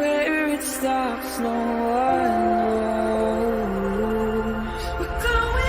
where it stops, no one knows. We're going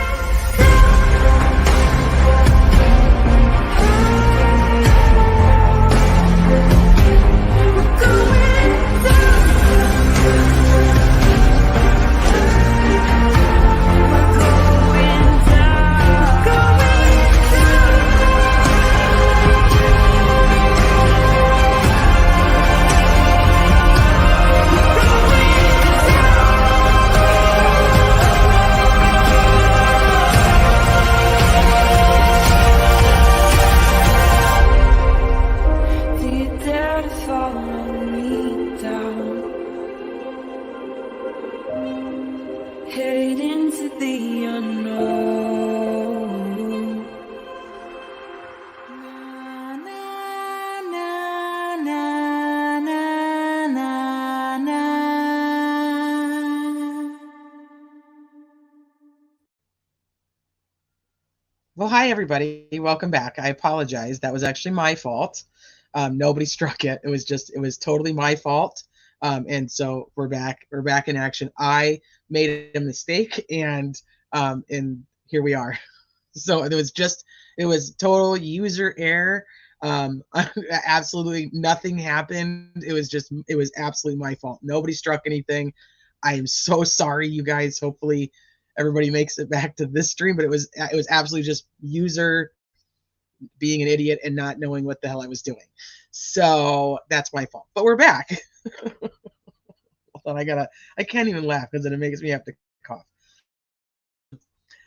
headed into the unknown. Na, na, na, na, na, na, na. Well, hi, everybody. Welcome back. I apologize. That was actually my fault. Nobody struck it. It was totally my fault. And so we're back in action. I made a mistake, and here we are. So it was total user error. Absolutely nothing happened. It was absolutely my fault. Nobody struck anything. I am so sorry, you guys. Hopefully everybody makes it back to this stream, but it was absolutely just user being an idiot and not knowing what the hell I was doing. So that's my fault. But we're back. Hold on, I can't even laugh because then it makes me have to cough.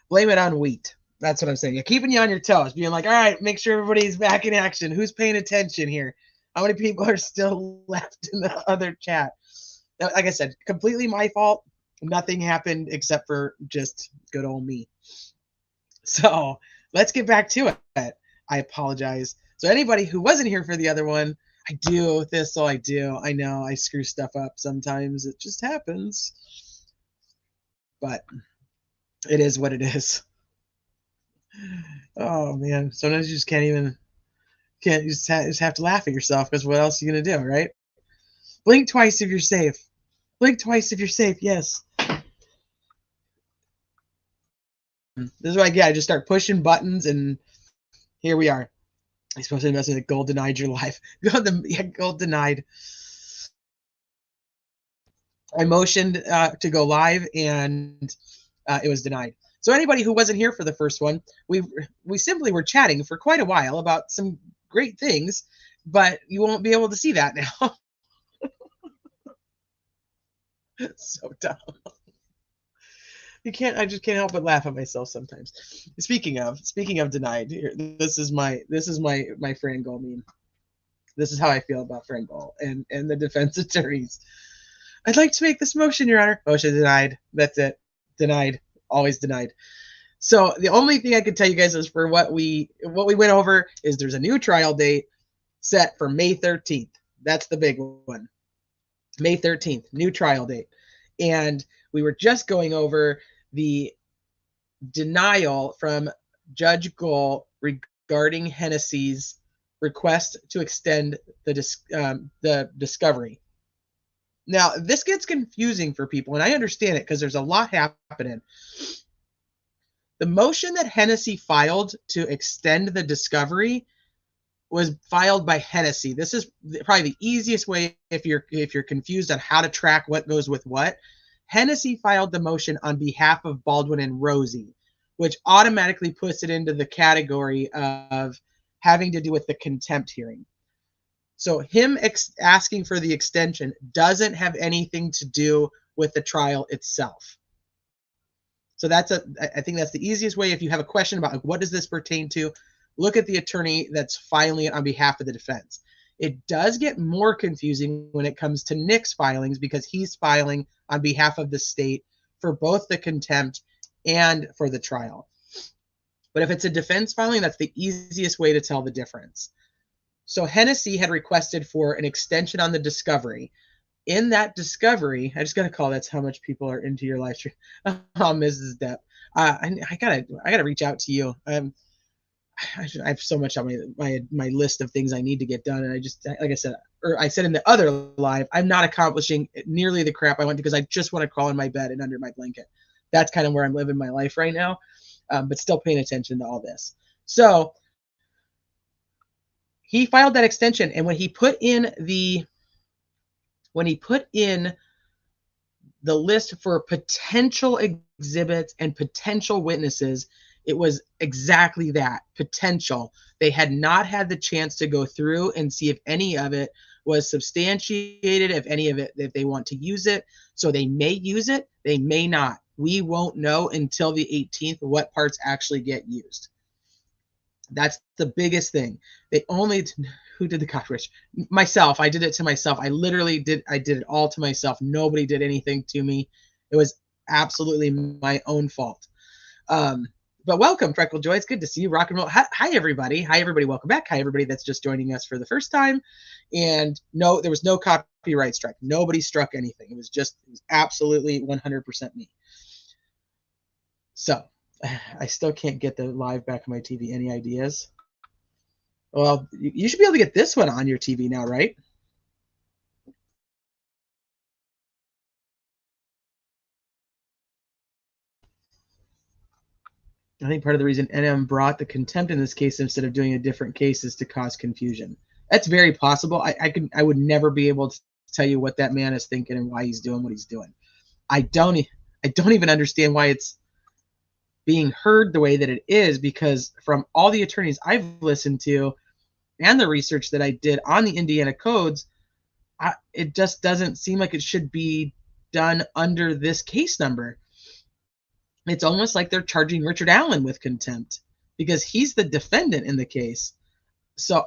Blame it on wheat. That's what I'm saying. You're keeping you on your toes, being like, all right, make sure everybody's back in action. Who's paying attention here? How many people are still left in the other chat? Like I said, completely my fault. Nothing happened except for just good old me. So let's get back to it. I apologize. So anybody who wasn't here for the other one, I do this, so I do. I know I screw stuff up sometimes. It just happens. But it is what it is. Oh, man. Sometimes you just you just have to laugh at yourself, because what else are you going to do, right? Blink twice if you're safe. Blink twice if you're safe, yes. This is what I get. I just start pushing buttons, and here we are. I'm supposed to be messing with gold denied your life. Gold denied. I motioned to go live, and it was denied. So anybody who wasn't here for the first one, we simply were chatting for quite a while about some great things, but you won't be able to see that now. So dumb. I just can't help but laugh at myself sometimes. Speaking of denied, this is my Fran Goal meme. This is how I feel about Fran Goal and the defense attorneys. I'd like to make this motion, Your Honor. Motion denied. That's it. Denied. Always denied. So the only thing I can tell you guys is for what we went over is there's a new trial date set for May 13th. That's the big one. May 13th, new trial date. And we were just going over the denial from Judge Gohl regarding Hennessy's request to extend the discovery. Now, this gets confusing for people, and I understand it because there's a lot happening. The motion that Hennessy filed to extend the discovery was filed by Hennessy. This is probably the easiest way if you're confused on how to track what goes with what. Hennessy filed the motion on behalf of Baldwin and Rosie, which automatically puts it into the category of having to do with the contempt hearing. So him asking for the extension doesn't have anything to do with the trial itself. So I think that's the easiest way. If you have a question about what does this pertain to, look at the attorney that's filing it on behalf of the defense. It does get more confusing when it comes to Nick's filings because he's filing on behalf of the state for both the contempt and for the trial. But if it's a defense filing, that's the easiest way to tell the difference. So Hennessy had requested for an extension on the discovery. In that discovery, I just got to call that's how much people are into your live stream. Oh, Mrs. Depp. I gotta reach out to you. I have so much on my list of things I need to get done, and I just, like I said, or I said in the other live, I'm not accomplishing nearly the crap I want because I just want to crawl in my bed and under my blanket. That's kind of where I'm living my life right now, but still paying attention to all this. So he filed that extension, and when he put in the list for potential exhibits and potential witnesses, it was exactly that, potential. They had not had the chance to go through and see if any of it was substantiated, if they want to use it. So they may use it, they may not. We won't know until the 18th what parts actually get used. That's the biggest thing. Who did the cockroach? Myself. I did it to myself. I did it all to myself. Nobody did anything to me. It was absolutely my own fault. But welcome, Freckle Joy. It's good to see you. Rock and roll. Hi, everybody. Hi, everybody. Welcome back. Hi, everybody that's just joining us for the first time. And no, there was no copyright strike. Nobody struck anything. It was absolutely 100% me. So I still can't get the live back on my TV. Any ideas? Well, you should be able to get this one on your TV now, right? I think part of the reason NM brought the contempt in this case instead of doing a different case is to cause confusion. That's very possible. I would never be able to tell you what that man is thinking and why he's doing what he's doing. I don't even understand why it's being heard the way that it is, because from all the attorneys I've listened to and the research that I did on the Indiana codes, it just doesn't seem like it should be done under this case number. It's almost like they're charging Richard Allen with contempt because he's the defendant in the case. So,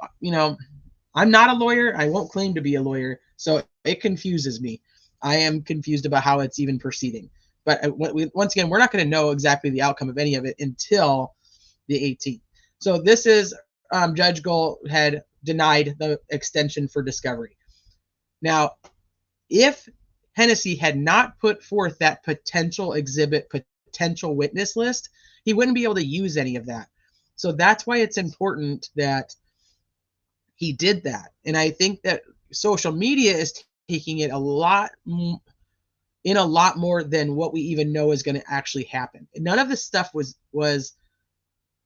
I'm not a lawyer. I won't claim to be a lawyer. So it confuses me. I am confused about how it's even proceeding. But once again, we're not going to know exactly the outcome of any of it until the 18th. So this is Judge Gull had denied the extension for discovery. Now, if Hennessy had not put forth that potential exhibit, potential witness list, he wouldn't be able to use any of that. So that's why it's important that he did that. And I think that social media is taking it a lot more than what we even know is going to actually happen. None of this stuff was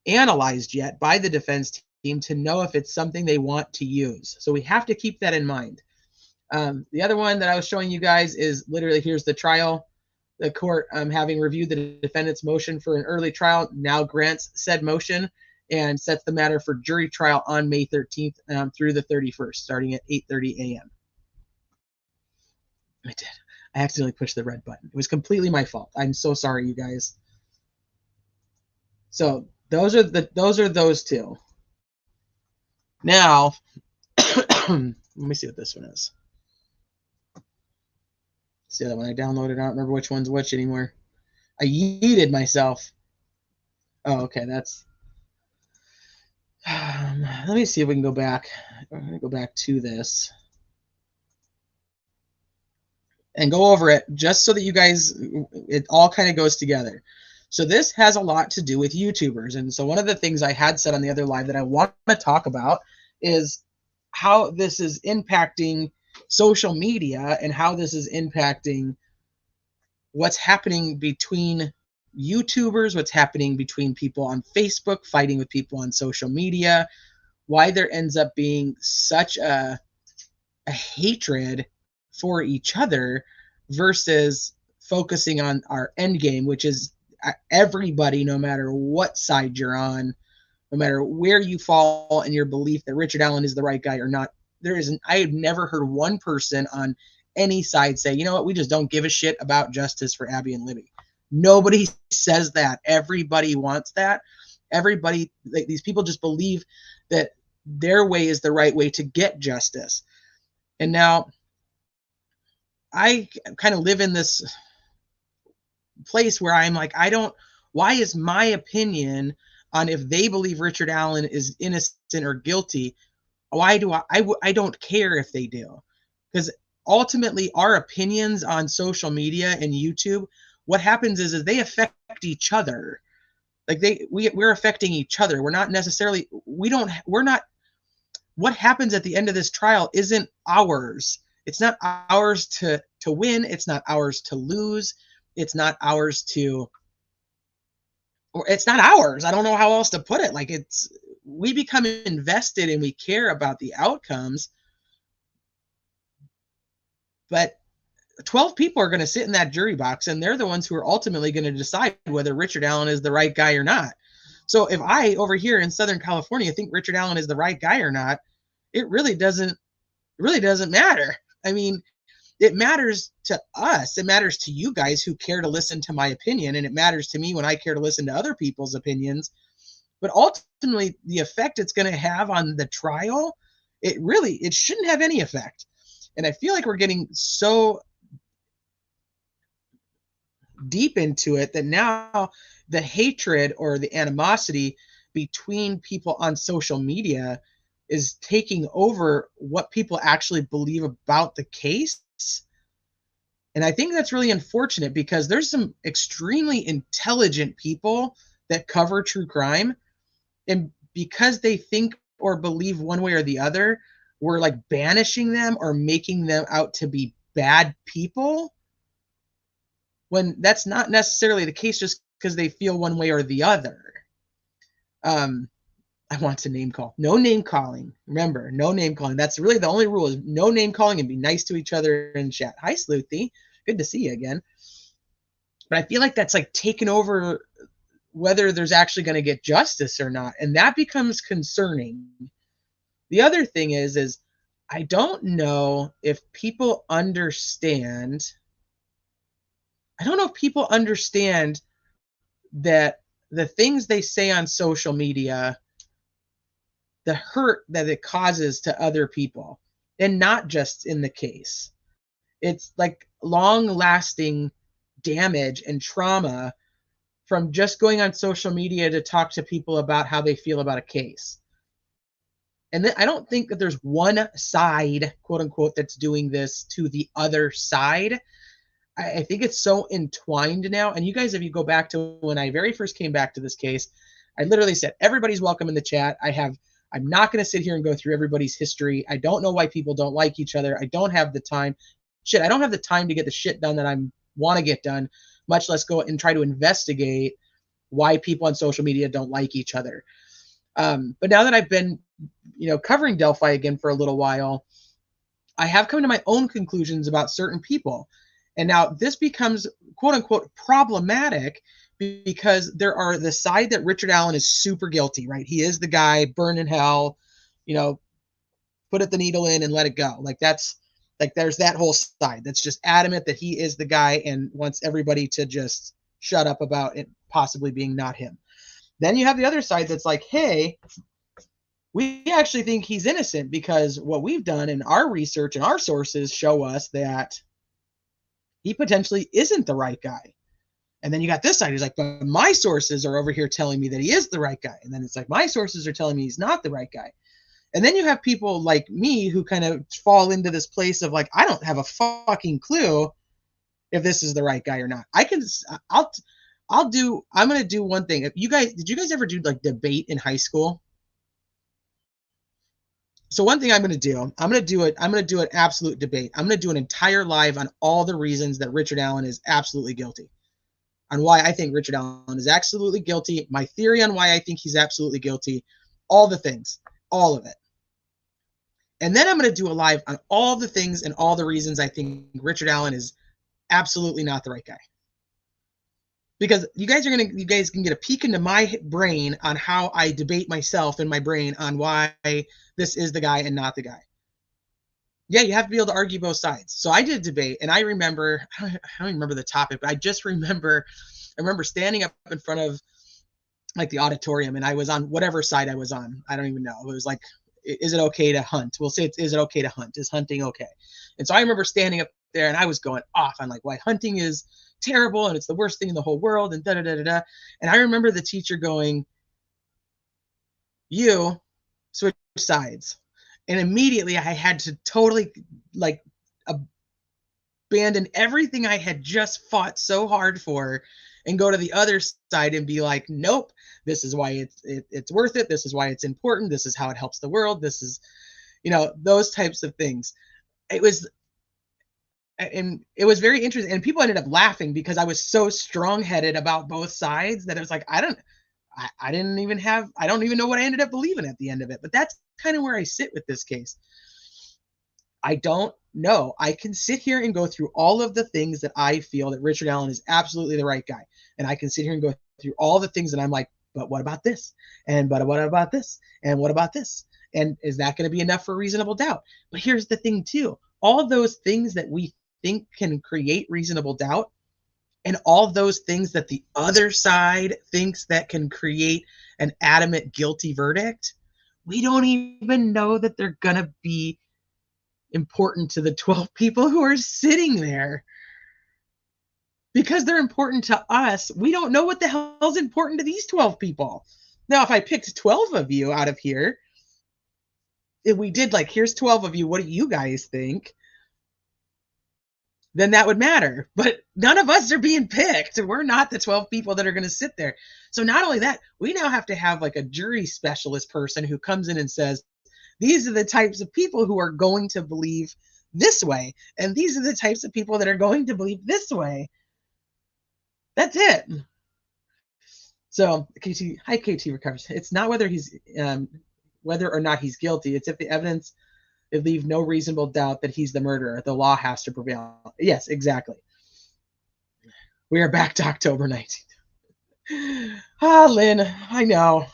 analyzed yet by the defense team to know if it's something they want to use. So we have to keep that in mind. The other one that I was showing you guys is literally, here's the trial. The court, having reviewed the defendant's motion for an early trial, now grants said motion and sets the matter for jury trial on May 13th through the 31st, starting at 8:30 a.m. I did. I accidentally pushed the red button. It was completely my fault. I'm so sorry, you guys. So those are those two. Now, let me see what this one is. See that one I downloaded? I don't remember which one's which anymore. I yeeted myself. Oh, okay. That's. Let me see if we can go back. I'm going to go back to this and go over it just so that you guys, it all kind of goes together. So this has a lot to do with YouTubers. And so one of the things I had said on the other live that I want to talk about is how this is impacting social media and how this is impacting what's happening between YouTubers, what's happening between people on Facebook, fighting with people on social media, why there ends up being such a hatred for each other versus focusing on our end game, which is everybody, no matter what side you're on, no matter where you fall in your belief that Richard Allen is the right guy or not. I have never heard one person on any side say, you know what, we just don't give a shit about justice for Abby and Libby. Nobody says that. Everybody wants that. Everybody, like, these people just believe that their way is the right way to get justice. And now I kind of live in this place where I'm like, why is my opinion on if they believe Richard Allen is innocent or guilty, why do I don't care if they do? Because ultimately our opinions on social media and YouTube, what happens is they affect each other. Like we're affecting each other. We're not necessarily, we're not, what happens at the end of this trial isn't ours. It's not ours to win. It's not ours to lose. It's not ours to, or it's not ours. I don't know how else to put it. Like we become invested and we care about the outcomes, but 12 people are going to sit in that jury box, and they're the ones who are ultimately going to decide whether Richard Allen is the right guy or not. So if I over here in Southern California think Richard Allen is the right guy or not, it really doesn't matter. I mean, it matters to us. It matters to you guys who care to listen to my opinion, and it matters to me when I care to listen to other people's opinions. But ultimately, the effect it's going to have on the trial, it shouldn't have any effect. And I feel like we're getting so deep into it that now the hatred or the animosity between people on social media is taking over what people actually believe about the case. And I think that's really unfortunate, because there's some extremely intelligent people that cover true crime, and because they think or believe one way or the other, we're like banishing them or making them out to be bad people, when that's not necessarily the case, just because they feel one way or the other. I want to name call. No name calling. Remember, no name calling. That's really the only rule, is no name calling, and be nice to each other in chat. Hi, Sleuthy. Good to see you again. But I feel like that's like taken over whether there's actually going to get justice or not. And that becomes concerning. The other thing is I don't know if people understand. I don't know if people understand that the things they say on social media, the hurt that it causes to other people, and not just in the case. It's like long-lasting damage and trauma from just going on social media to talk to people about how they feel about a case. And I don't think that there's one side, quote unquote, that's doing this to the other side. I think it's so entwined now. And you guys, if you go back to when I very first came back to this case, I literally said, everybody's welcome in the chat. I'm not going to sit here and go through everybody's history. I don't know why people don't like each other. I don't have the time. I don't have the time to get the shit done that I want to get done, much less go and try to investigate why people on social media don't like each other. But now that I've been, covering Delphi again for a little while, I have come to my own conclusions about certain people. And now this becomes, quote unquote, problematic, because there are the side that Richard Allen is super guilty, right? He is the guy, burn in hell, put the needle in and let it go. There's that whole side that's just adamant that he is the guy and wants everybody to just shut up about it possibly being not him. Then you have the other side that's like, hey, we actually think he's innocent, because what we've done in our research and our sources show us that he potentially isn't the right guy. And then you got this side who's like, but my sources are over here telling me that he is the right guy. And then it's like, my sources are telling me he's not the right guy. And then you have people like me who kind of fall into this place of like, I don't have a fucking clue if this is the right guy or not. I'm going to do one thing. Did you guys ever do like debate in high school? So one thing I'm going to do an absolute debate. I'm going to do an entire live on all the reasons that Richard Allen is absolutely guilty, on why I think Richard Allen is absolutely guilty, my theory on why I think he's absolutely guilty, all the things, all of it. And then I'm going to do a live on all the things and all the reasons I think Richard Allen is absolutely not the right guy. Because you guys can get a peek into my brain on how I debate myself in my brain on why this is the guy and not the guy. Yeah, you have to be able to argue both sides. So I did a debate, and I remember, I don't remember the topic, but I remember standing up in front of like the auditorium, and I was on whatever side I was on. I don't even know. It was like, is it okay to hunt? We'll say, is it okay to hunt? Is hunting okay? And so I remember standing up there, and I was going off on like why hunting is terrible and it's the worst thing in the whole world and da da da da da. And I remember the teacher going, you switch sides. And immediately I had to totally like abandon everything I had just fought so hard for and go to the other side and be like, nope, this is why it's worth it. This is why it's important. This is how it helps the world. This is, those types of things. It was very interesting, and people ended up laughing because I was so strong-headed about both sides that it was like, I don't even know what I ended up believing at the end of it. But that's kind of where I sit with this case. I don't know. I can sit here and go through all of the things that I feel that Richard Allen is absolutely the right guy. And I can sit here and go through all the things that I'm like, but what about this? And but what about this? And what about this? And is that going to be enough for reasonable doubt? But here's the thing too. All those things that we think can create reasonable doubt, and all those things that the other side thinks that can create an adamant guilty verdict, we don't even know that they're going to be important to the 12 people who are sitting there. Because they're important to us, we don't know what the hell is important to these 12 people. Now, if I picked 12 of you out of here, if we did like, here's 12 of you, what do you guys think? Then that would matter. But none of us are being picked. We're not the 12 people that are going to sit there. So not only that, we now have to have like a jury specialist person who comes in and says, these are the types of people who are going to believe this way. And these are the types of people that are going to believe this way. That's it. So KT, hi KT recovers. It's not whether or not he's guilty. It's if the evidence it leaves no reasonable doubt that he's the murderer. The law has to prevail. Yes, exactly. We are back to October 19th. Ah, Lynn, I know.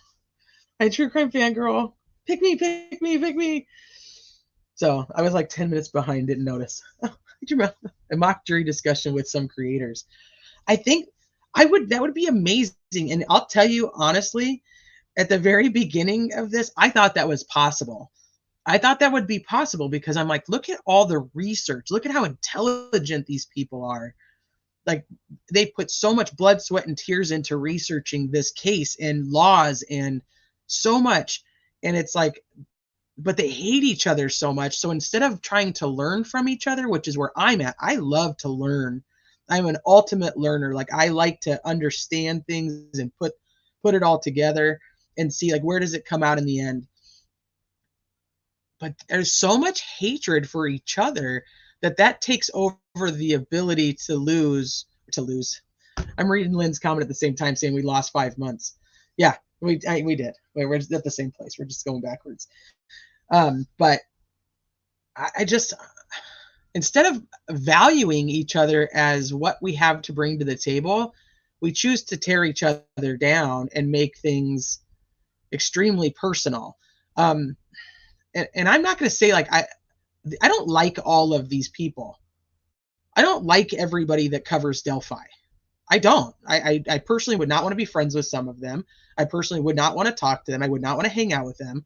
I'm true crime fangirl. Pick me, pick me, pick me. So I was like 10 minutes behind, didn't notice. A mock jury discussion with some creators. I think that would be amazing. And I'll tell you honestly, at the very beginning of this, I thought that was possible. I thought that would be possible because I'm like, look at all the research. Look at how intelligent these people are. Like, they put so much blood, sweat, and tears into researching this case and laws and so much. And it's like, but they hate each other so much. So instead of trying to learn from each other, which is where I'm at, I love to learn. I'm an ultimate learner. Like, I like to understand things and put it all together and see, like, where does it come out in the end? But there's so much hatred for each other that takes over the ability to lose. I'm reading Lynn's comment at the same time saying we lost 5 months. Yeah, we did. We're at the same place. We're just going backwards. But I just, instead of valuing each other as what we have to bring to the table, we choose to tear each other down and make things extremely personal. And I'm not going to say like I don't like all of these people. I don't like everybody that covers Delphi. I don't. I personally would not want to be friends with some of them. I personally would not want to talk to them. I would not want to hang out with them.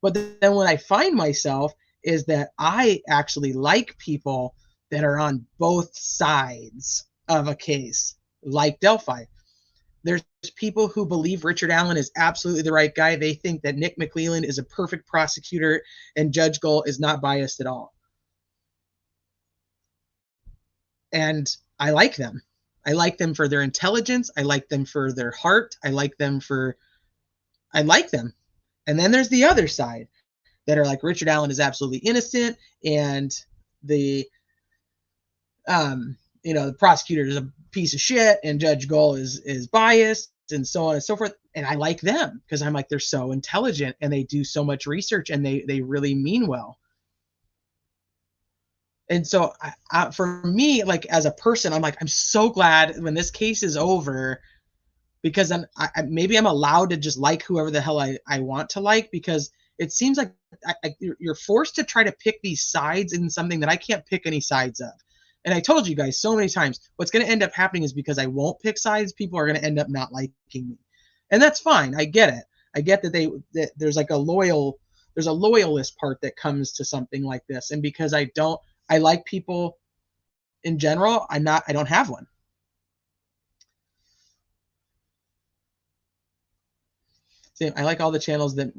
But then what I find myself is that I actually like people that are on both sides of a case, like Delphi. There's people who believe Richard Allen is absolutely the right guy. They think that Nick McClellan is a perfect prosecutor and Judge Gull is not biased at all. And I like them. I like them for their intelligence. I like them for their heart. I like them. And then there's the other side that are like, Richard Allen is absolutely innocent, and the prosecutor is a piece of shit, and Judge Gull is biased, and so on and so forth. And I like them because I'm like, they're so intelligent and they do so much research and they really mean well. And so for me, like, as a person, I'm like, I'm so glad when this case is over, because maybe I'm allowed to just like whoever the hell I want to like, because it seems like you're forced to try to pick these sides in something that I can't pick any sides of. And I told you guys so many times, what's going to end up happening is because I won't pick sides, people are going to end up not liking me. And that's fine. I get it. I get that there's like a loyalist part that comes to something like this. And because I like people in general, I don't have one. Same. I like all the channels that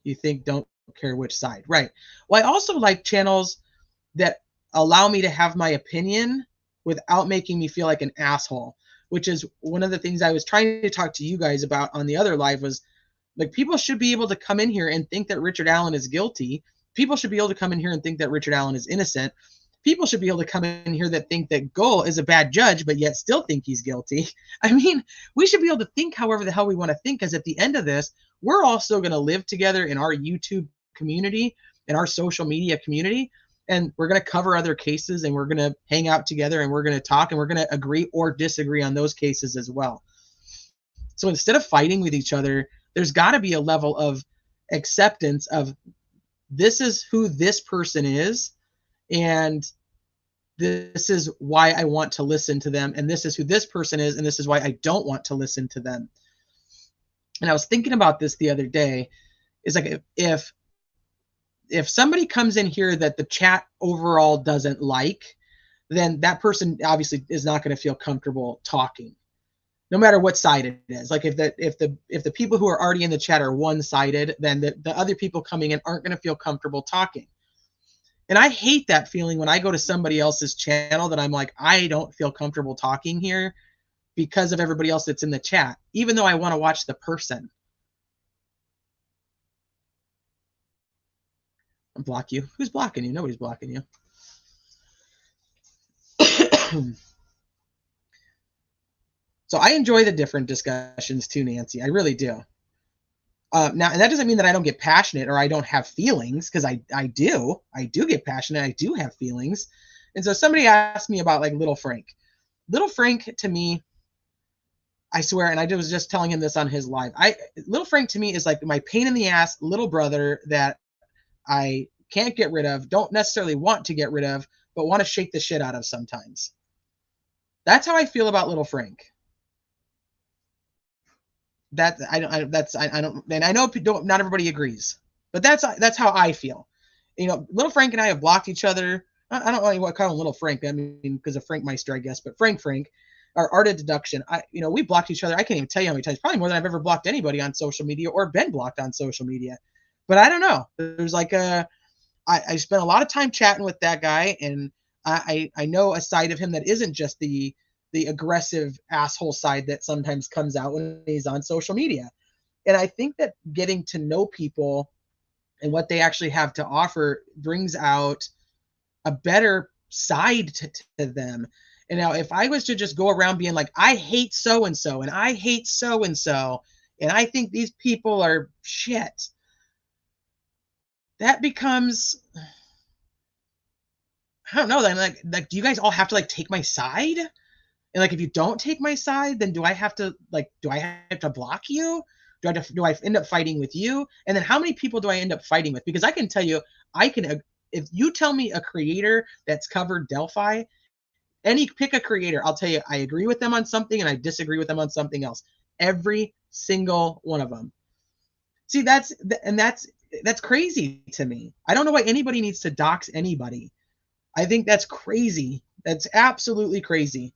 you think don't care which side. Right. Well, I also like channels that allow me to have my opinion without making me feel like an asshole. which is one of the things I was trying to talk to you guys about on the other live, was like, people should be able to come in here and think that Richard Allen is guilty. People should be able to come in here and think that Richard Allen is innocent. People should be able to come in here that think that Gull is a bad judge, but yet still think he's guilty. I mean, we should be able to think however the hell we want to think, because at the end of this, we're also going to live together in our YouTube community, in our social media community, and we're going to cover other cases, and we're going to hang out together, and we're going to talk, and we're going to agree or disagree on those cases as well. So instead of fighting with each other, there's got to be a level of acceptance of, this is who this person is, and this is why I want to listen to them, and this is who this person is, and this is why I don't want to listen to them. And I was thinking about this the other day. Is like, if somebody comes in here that the chat overall doesn't like, then that person obviously is not going to feel comfortable talking, no matter what side it is. Like, if the people who are already in the chat are one-sided, then the other people coming in aren't going to feel comfortable talking. And I hate that feeling when I go to somebody else's channel that I'm like, I don't feel comfortable talking here because of everybody else that's in the chat, even though I want to watch the person. I'll block you. Who's blocking you? Nobody's blocking you. So I enjoy the different discussions too, Nancy. I really do. Now, and that doesn't mean that I don't get passionate or I don't have feelings, because I do get passionate. I do have feelings. And so somebody asked me about like Little Frank. Little Frank, to me, I swear, and I was just telling him this on his live, Little Frank to me is like my pain in the ass little brother that I can't get rid of, don't necessarily want to get rid of, but want to shake the shit out of sometimes. That's how I feel about Little Frank. That I don't, and I know not everybody agrees, but that's how I feel. You know, Little Frank and I have blocked each other. I don't know what call him Little Frank. I mean, because of Frank Meister, I guess, but Frank, our art of deduction. We blocked each other. I can't even tell you how many times. Probably more than I've ever blocked anybody on social media or been blocked on social media. But I don't know. There's like I spent a lot of time chatting with that guy, and I know a side of him that isn't just the aggressive asshole side that sometimes comes out when he's on social media. And I think that getting to know people and what they actually have to offer brings out a better side to them. And now, if I was to just go around being like, I hate so-and-so, and I hate so-and-so, and I think these people are shit, that becomes, I don't know, then like do you guys all have to like take my side? And like, if you don't take my side, then do I have to block you? Do I end up fighting with you? And then how many people do I end up fighting with? Because I can tell you, if you tell me a creator that's covered Delphi, pick a creator, I'll tell you, I agree with them on something and I disagree with them on something else. Every single one of them. See, that's crazy to me. I don't know why anybody needs to dox anybody. I think that's crazy. That's absolutely crazy.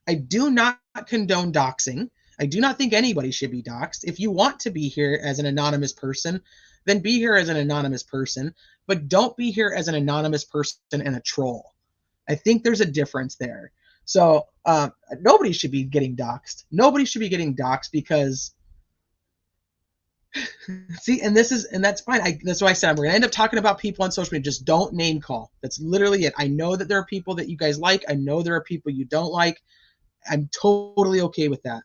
I do not condone doxing. I do not think anybody should be doxed. If you want to be here as an anonymous person, then be here as an anonymous person, but don't be here as an anonymous person and a troll. I think there's a difference there. So nobody should be getting doxed. Nobody should be getting doxed because see, and that's fine. That's why I said we're gonna end up talking about people on social media. Just don't name call. That's literally it. I know that there are people that you guys like. I know there are people you don't like. I'm totally okay with that.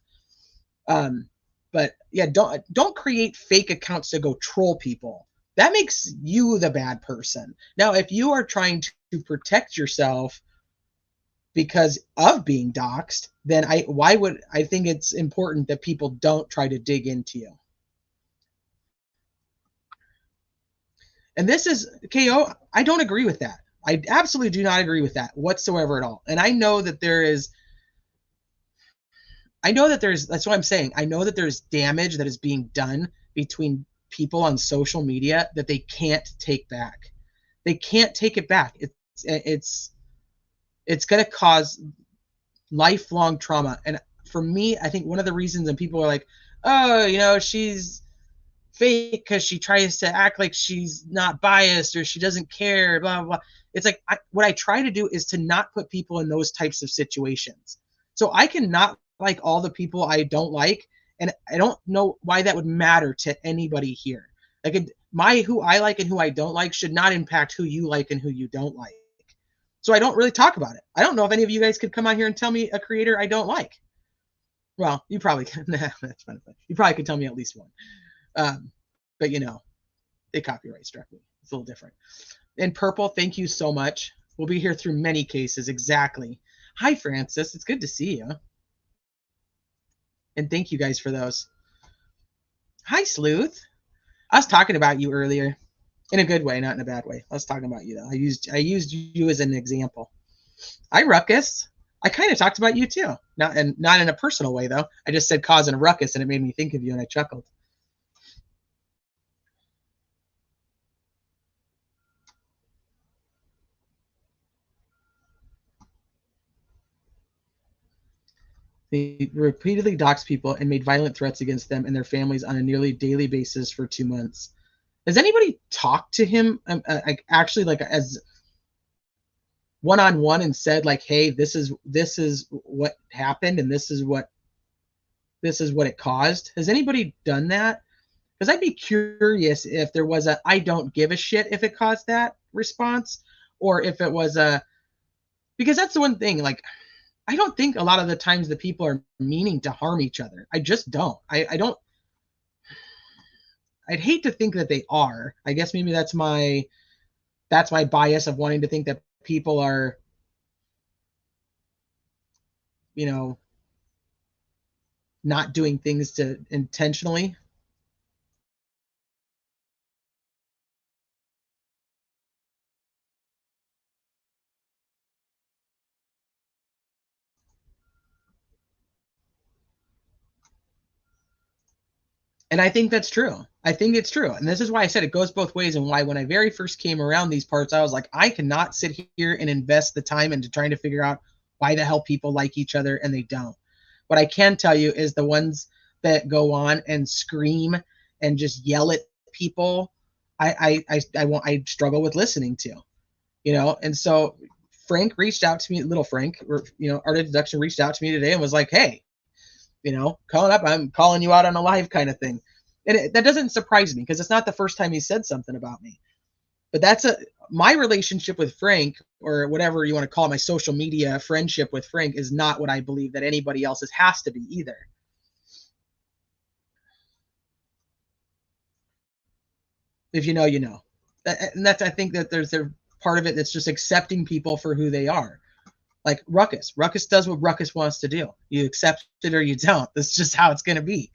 But yeah, don't create fake accounts to go troll people. That makes you the bad person. Now, if you are trying to protect yourself because of being doxxed, then I think it's important that people don't try to dig into you. And this is KO. I don't agree with that. I absolutely do not agree with that whatsoever at all. And I know that there's, that's what I'm saying. I know that there's damage that is being done between people on social media that they can't take back. They can't take it back. It's going to cause lifelong trauma. And for me, I think one of the reasons, and people are like, oh, she's fake because she tries to act like she's not biased or she doesn't care, blah, blah, blah. It's like, what I try to do is to not put people in those types of situations. So I can not like all the people I don't like, and I don't know why that would matter to anybody here. Like, who I like and who I don't like should not impact who you like and who you don't like. So I don't really talk about it. I don't know if any of you guys could come out here and tell me a creator I don't like. Well, you probably can. That's funny. You probably could tell me at least one. But they copyright struck me. It's a little different. And Purple, thank you so much. We'll be here through many cases. Exactly. Hi, Francis. It's good to see you. And thank you guys for those. Hi, Sleuth. I was talking about you earlier. In a good way, not in a bad way. I was talking about you, though. I used you as an example. Hi, Ruckus. I kind of talked about you, too. Not in a personal way, though. I just said causing a ruckus, and it made me think of you, and I chuckled. They repeatedly doxed people and made violent threats against them and their families on a nearly daily basis for 2 months. Has anybody talked to him actually like as one-on-one and said like, hey, this is what happened and this is what it caused? Has anybody done that? Because I'd be curious if there was a I don't give a shit if it caused that response, or if it was because that's the one thing, like, I don't think a lot of the times the people are meaning to harm each other. I just don't. I don't. I'd hate to think that they are. I guess maybe that's my bias of wanting to think that people are, not doing things to intentionally. And I think that's true. I think it's true. And this is why I said it goes both ways, and why when I very first came around these parts, I was like, I cannot sit here and invest the time into trying to figure out why the hell people like each other and they don't. What I can tell you is the ones that go on and scream and just yell at people, I struggle with listening to, And so Frank reached out to me, little Frank, Art of Deduction reached out to me today and was like, hey, calling up, I'm calling you out on a live kind of thing. And that doesn't surprise me because it's not the first time he said something about me. But that's my relationship with Frank, or whatever you want to call it, my social media friendship with Frank, is not what I believe that anybody else's has to be either. If you know, you know. And that's, I think that there's a part of it that's just accepting people for who they are. Like Ruckus. Ruckus does what Ruckus wants to do. You accept it or you don't. That's just how it's going to be.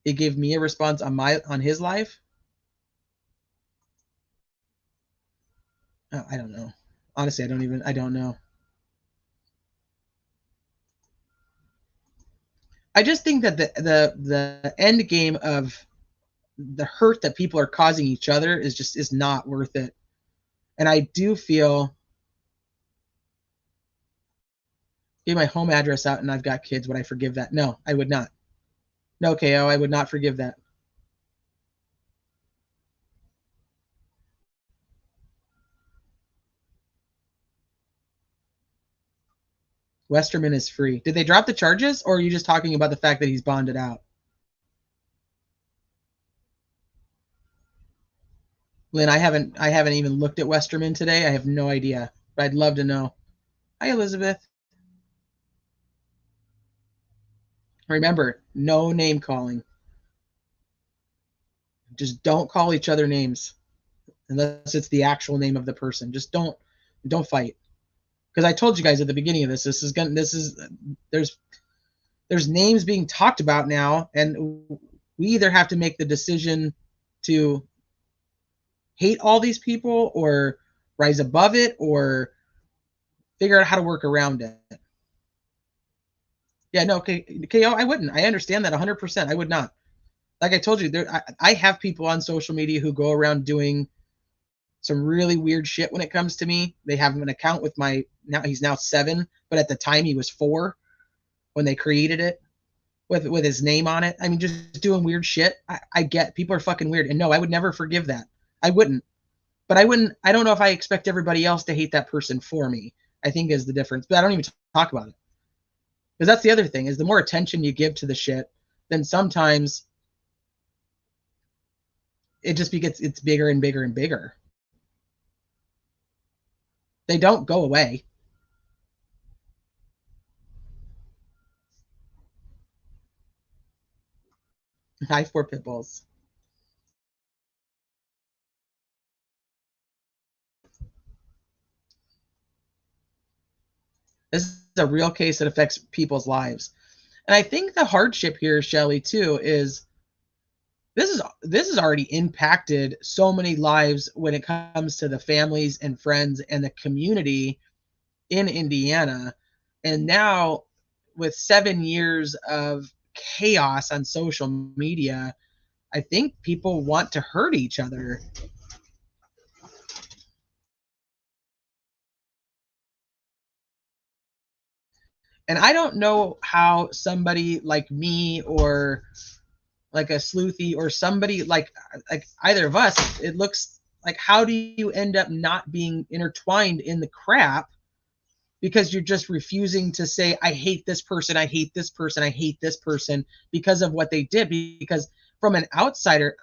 It gave me a response on his life. Oh, I don't know. Honestly, I don't know. I just think that the end game of the hurt that people are causing each other is not worth it. And I do feel, give my home address out and I've got kids, would I forgive that? No, I would not. No, KO, I would not forgive that. Westerman is free. Did they drop the charges, or are you just talking about the fact that he's bonded out? Lynn, I haven't even looked at Westerman today. I have no idea, but I'd love to know. Hi, Elizabeth. Remember, no name calling. Just don't call each other names unless it's the actual name of the person. Just don't fight. Because I told you guys at the beginning of this, there's names being talked about now, and we either have to make the decision to hate all these people or rise above it or figure out how to work around it. Yeah, no, KO, I wouldn't. I understand that 100%. I would not. Like I told you, I have people on social media who go around doing some really weird shit when it comes to me. They have an account with he's now 7, but at the time he was 4 when they created it. with his name on it. I mean, just doing weird shit. I get people are fucking weird, and no, I would never forgive that. I wouldn't. But I wouldn't. I don't know if I expect everybody else to hate that person for me. I think is the difference. But I don't even talk about it, because that's the other thing, is the more attention you give to the shit, then sometimes it just it's bigger and bigger and bigger. They don't go away. Hi, four pit bulls. This is a real case that affects people's lives. And I think the hardship here, Shelley, too, is this has already impacted so many lives when it comes to the families and friends and the community in Indiana. And now with 7 years of chaos on social media, I think people want to hurt each other. And I don't know how somebody like me or like a Sleuthy or somebody like either of us, it looks like, how do you end up not being intertwined in the crap because you're just refusing to say, I hate this person, I hate this person, I hate this person because of what they did? Because from an outsider,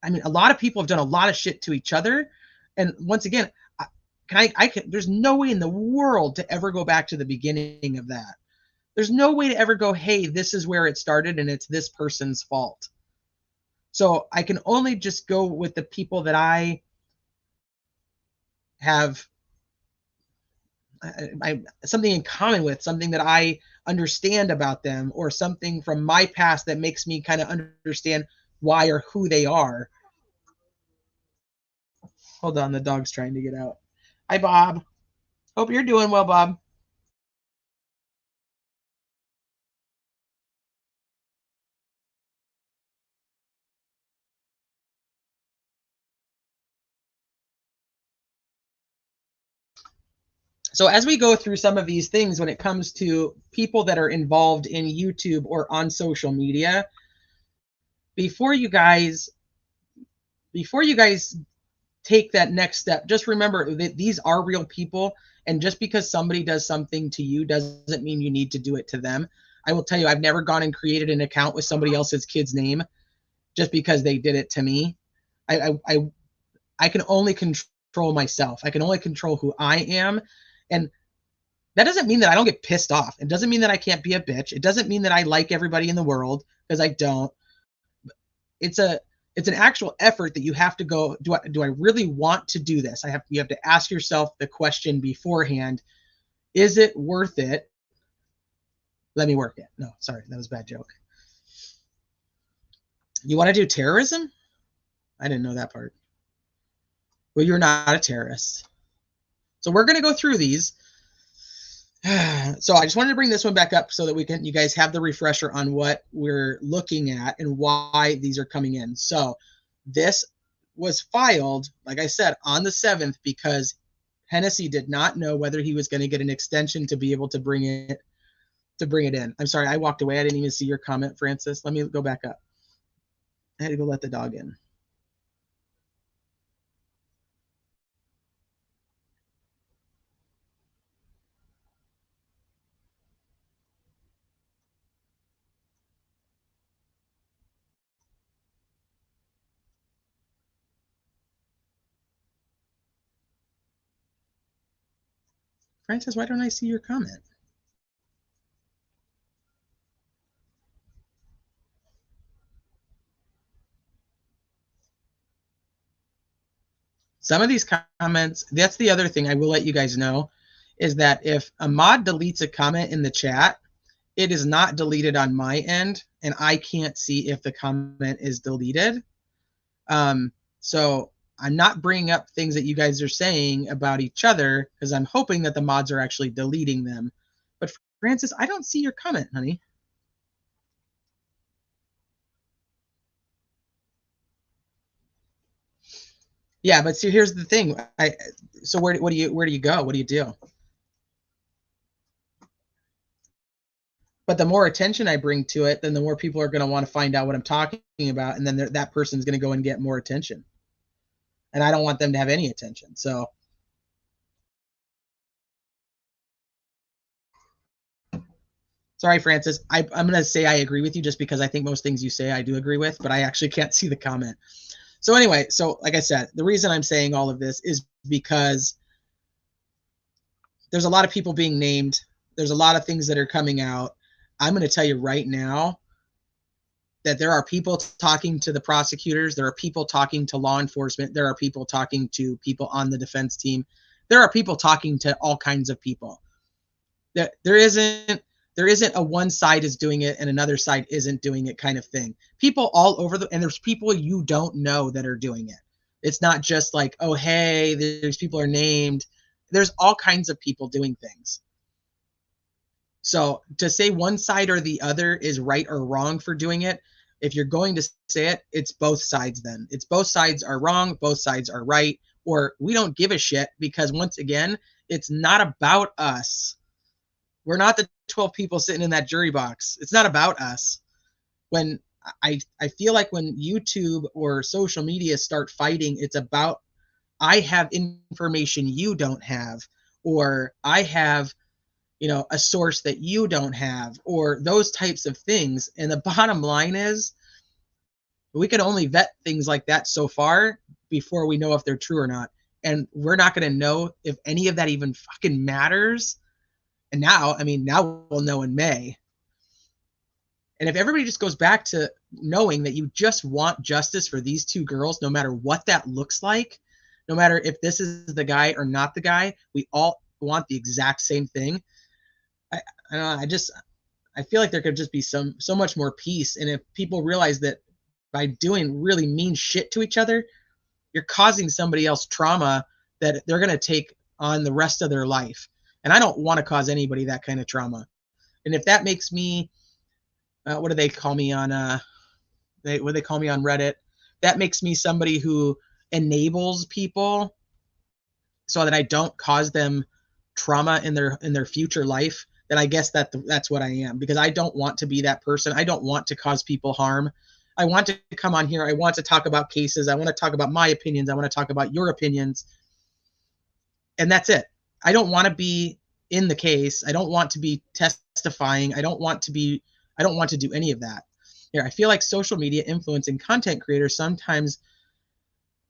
I mean, a lot of people have done a lot of shit to each other. And once again, there's no way in the world to ever go back to the beginning of that. There's no way to ever go, hey, this is where it started and it's this person's fault. So I can only just go with the people that I have something in common with, something that I understand about them, or something from my past that makes me kind of understand why or who they are. Hold on, the dog's trying to get out. Hi, Bob. Hope you're doing well, Bob. So as we go through some of these things, when it comes to people that are involved in YouTube or on social media, before you guys take that next step, just remember that these are real people. And just because somebody does something to you doesn't mean you need to do it to them. I will tell you, I've never gone and created an account with somebody else's kid's name just because they did it to me. I can only control myself. I can only control who I am. And that doesn't mean that I don't get pissed off. It doesn't mean that I can't be a bitch. It doesn't mean that I like everybody in the world, because I don't. It's an actual effort that you have to go, do I really want to do this? You have to ask yourself the question beforehand, is it worth it? Let me work it. No, sorry, that was a bad joke. You want to do terrorism? I didn't know that part. Well, you're not a terrorist. So we're going to go through these. So I just wanted to bring this one back up so that you guys have the refresher on what we're looking at and why these are coming in. So this was filed, like I said, on the 7th because Hennessy did not know whether he was going to get an extension to be able to bring it in. I'm sorry, I walked away. I didn't even see your comment, Francis. Let me go back up. I had to go let the dog in. Francis, why don't I see your comment? Some of these comments, that's the other thing I will let you guys know, is that if a mod deletes a comment in the chat, it is not deleted on my end, and I can't see if the comment is deleted. So I'm not bringing up things that you guys are saying about each other because I'm hoping that the mods are actually deleting them. But Francis, I don't see your comment, honey. Yeah, but see, here's the thing. So where do you go? What do you do? But the more attention I bring to it, then the more people are going to want to find out what I'm talking about, and then that person's going to go and get more attention. And I don't want them to have any attention. So sorry, Francis. I'm going to say I agree with you just because I think most things you say I do agree with, but I actually can't see the comment. So anyway, so like I said, the reason I'm saying all of this is because there's a lot of people being named. There's a lot of things that are coming out. I'm going to tell you right now that there are people talking to the prosecutors. There are people talking to law enforcement. There are people talking to people on the defense team. There are people talking to all kinds of people. There isn't a one side is doing it and another side isn't doing it kind of thing. People all over and there's people you don't know that are doing it. It's not just like, oh, hey, there's people are named. There's all kinds of people doing things. So to say one side or the other is right or wrong for doing it, if you're going to say it, it's both sides then. It's both sides are wrong, both sides are right, or we don't give a shit because once again, it's not about us. We're not the 12 people sitting in that jury box. It's not about us. When I feel like when YouTube or social media start fighting, it's about I have information you don't have, or I have a source that you don't have, or those types of things. And the bottom line is we can only vet things like that so far before we know if they're true or not. And we're not going to know if any of that even fucking matters. And now we'll know in May. And if everybody just goes back to knowing that you just want justice for these two girls, no matter what that looks like, no matter if this is the guy or not the guy, we all want the exact same thing. I feel like there could just be so much more peace. And if people realize that by doing really mean shit to each other, you're causing somebody else trauma that they're going to take on the rest of their life. And I don't want to cause anybody that kind of trauma. And if that makes me, what do they call me on, what they call me on Reddit? That makes me somebody who enables people so that I don't cause them trauma in their future life. Then I guess that's what I am, because I don't want to be that person. I don't want to cause people harm. I want to come on here. I want to talk about cases. I want to talk about my opinions. I want to talk about your opinions. And that's it. I don't want to be in the case. I don't want to be testifying. I don't want to do any of that. Here, I feel like social media influencing content creators sometimes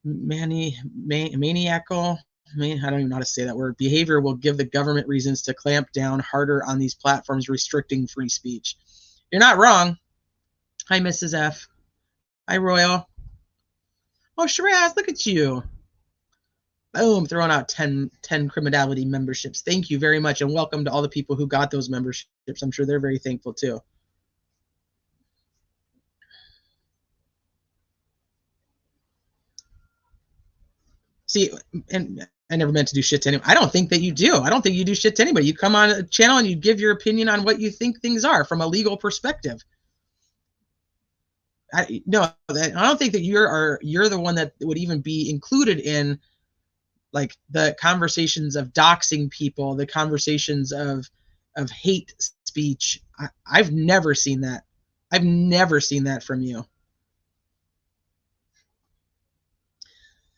maniacal. I don't even know how to say that word. Behavior will give the government reasons to clamp down harder on these platforms, restricting free speech. You're not wrong. Hi, Mrs. F. Hi, Royal. Oh, Shiraz, look at you. Boom, throwing out 10 criminality memberships. Thank you very much, and welcome to all the people who got those memberships. I'm sure they're very thankful, too. See, and I never meant to do shit to anyone. I don't think that you do. I don't think you do shit to anybody. You come on a channel and you give your opinion on what you think things are from a legal perspective. I don't think that you're the one that would even be included in like the conversations of doxing people, the conversations of hate speech. I've never seen that. I've never seen that from you.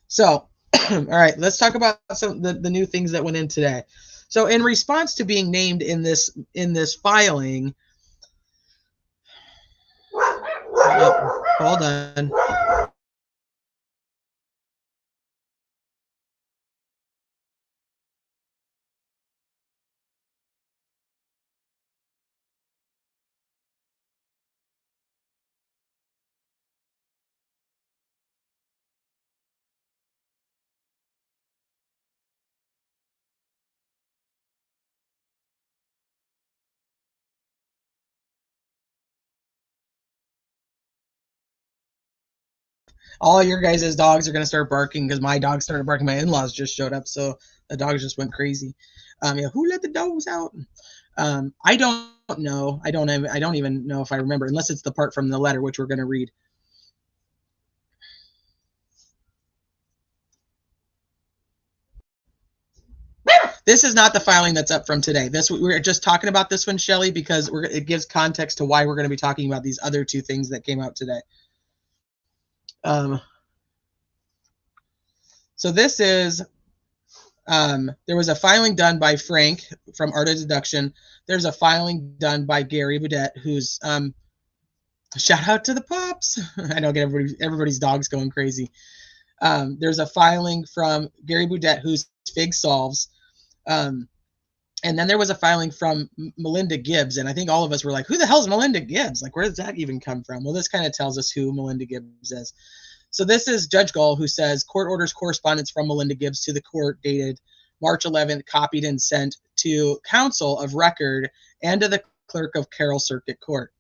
So, all right, let's talk about some the new things that went in today. So, in response to being named in this filing, hold on. All your guys' dogs are going to start barking because my dog started barking. My in-laws just showed up, so the dogs just went crazy. Who let the dogs out? I don't know. I don't even know if I remember, unless it's the part from the letter, which we're going to read. This is not the filing that's up from today. We're just talking about this one, Shelley, because it gives context to why we're going to be talking about these other two things that came out today. So this is, there was a filing done by Frank from Art of Deduction. There's a filing done by Gary Budet, who's, shout out to the pups. I know, everybody's dog's going crazy. There's a filing from Gary Budet, who's Fig Solves. And then there was a filing from Melinda Gibbs. And I think all of us were like, who the hell is Melinda Gibbs? Like, where does that even come from? Well, this kind of tells us who Melinda Gibbs is. So this is Judge Gull, who says, court orders correspondence from Melinda Gibbs to the court dated March 11th, copied and sent to counsel of record and to the clerk of Carroll Circuit Court.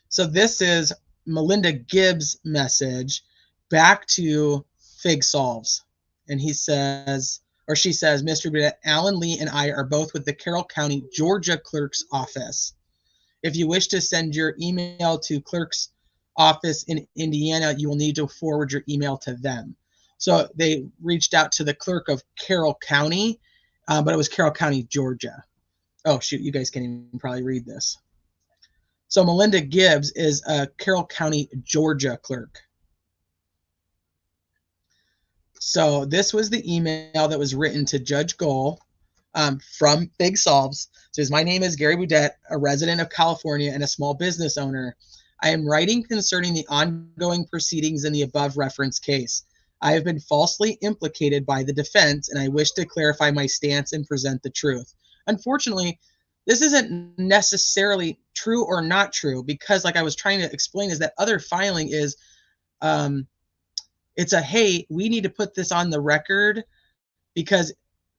So this is Melinda Gibbs' message back to Fig Solves. And he says, or she says, Mr. Budet, Alan Lee and I are both with the Carroll County, Georgia Clerk's Office. If you wish to send your email to Clerk's Office in Indiana, you will need to forward your email to them. So they reached out to the clerk of Carroll County, but it was Carroll County, Georgia. Oh, shoot, you guys can't even probably read this. So Melinda Gibbs is a Carroll County, Georgia clerk. So this was the email that was written to Judge Gull from Fig Solves. It says, my name is Gary Budet, a resident of California and a small business owner. I am writing concerning the ongoing proceedings in the above referenced case. I have been falsely implicated by the defense, and I wish to clarify my stance and present the truth. Unfortunately, this isn't necessarily true or not true, because like I was trying to explain, is that other filing is, it's a, hey, we need to put this on the record, because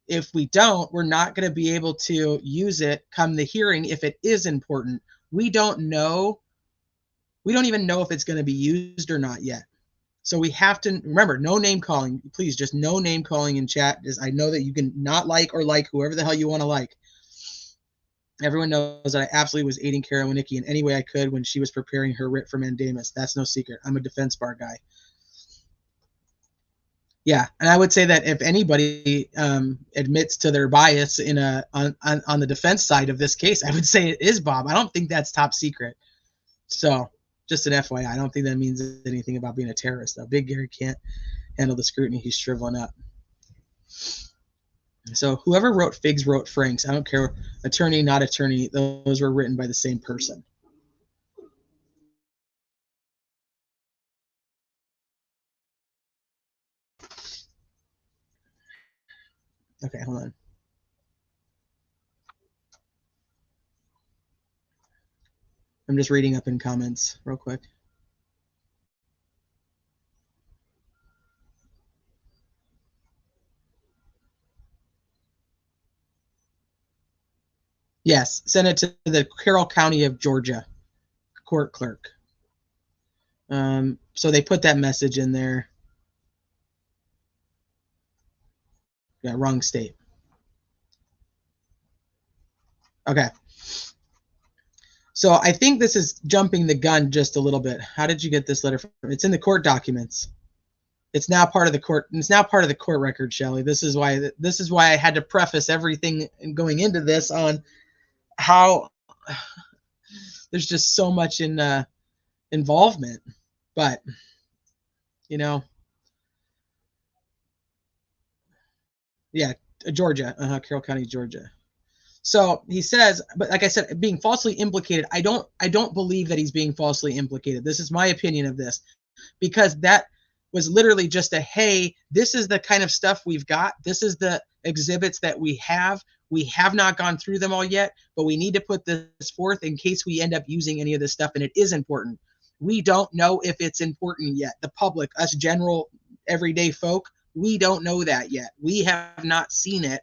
if we don't, we're not going to be able to use it come the hearing if it is important. We don't know. We don't even know if it's going to be used or not yet. So we have to remember, no name calling. Please, just no name calling in chat. I know that you can not like or like whoever the hell you want to like. Everyone knows that I absolutely was aiding Kara Winicki in any way I could when she was preparing her writ for mandamus. That's no secret. I'm a defense bar guy. Yeah, and I would say that if anybody admits to their bias in on the defense side of this case, I would say it is Bob. I don't think that's top secret. So just an FYI, I don't think that means anything about being a terrorist, though. Big Gary can't handle the scrutiny. He's shriveling up. So whoever wrote Figs wrote Franks. I don't care. Attorney, not attorney. Those were written by the same person. Okay, hold on. I'm just reading up in comments real quick. Yes, send it to the Carroll County of Georgia court clerk. So they put that message in there. Yeah, wrong state. Okay. So I think this is jumping the gun just a little bit. How did you get this letter from? It's in the court documents. It's now part of the court. It's now part of the court record, Shelley. This is why I had to preface everything going into this on how there's just so much in involvement. But you know, yeah, Georgia, Carroll County, Georgia. So he says, but like I said, being falsely implicated, I don't believe that he's being falsely implicated. This is my opinion of this, because that was literally just a, hey, this is the kind of stuff we've got. This is the exhibits that we have. We have not gone through them all yet, but we need to put this forth in case we end up using any of this stuff, and it is important. We don't know if it's important yet. The public, us general everyday folk, we don't know that yet. We have not seen it.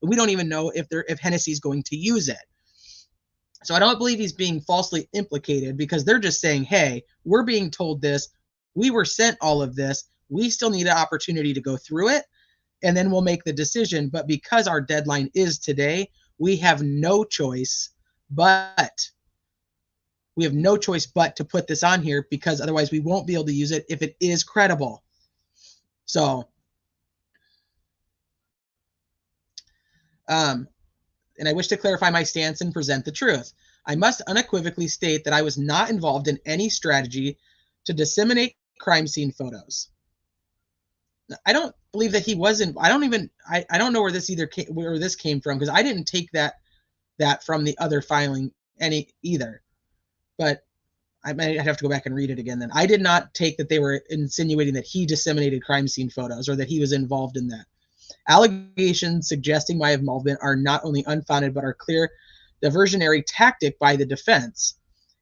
We don't even know if Hennessy's going to use it. So I don't believe he's being falsely implicated, because they're just saying, hey, we're being told this. We were sent all of this. We still need an opportunity to go through it, and then we'll make the decision. But because our deadline is today, we have no choice but to put this on here, because otherwise we won't be able to use it if it is credible. So And I wish to clarify my stance and present the truth. I must unequivocally state that I was not involved in any strategy to disseminate crime scene photos. I don't believe that he wasn't. I don't know where this came from, because I didn't take that from the other filing any either. But I might have to go back and read it again then. I did not take that they were insinuating that he disseminated crime scene photos or that he was involved in that. Allegations suggesting my involvement are not only unfounded, but are clear diversionary tactic by the defense.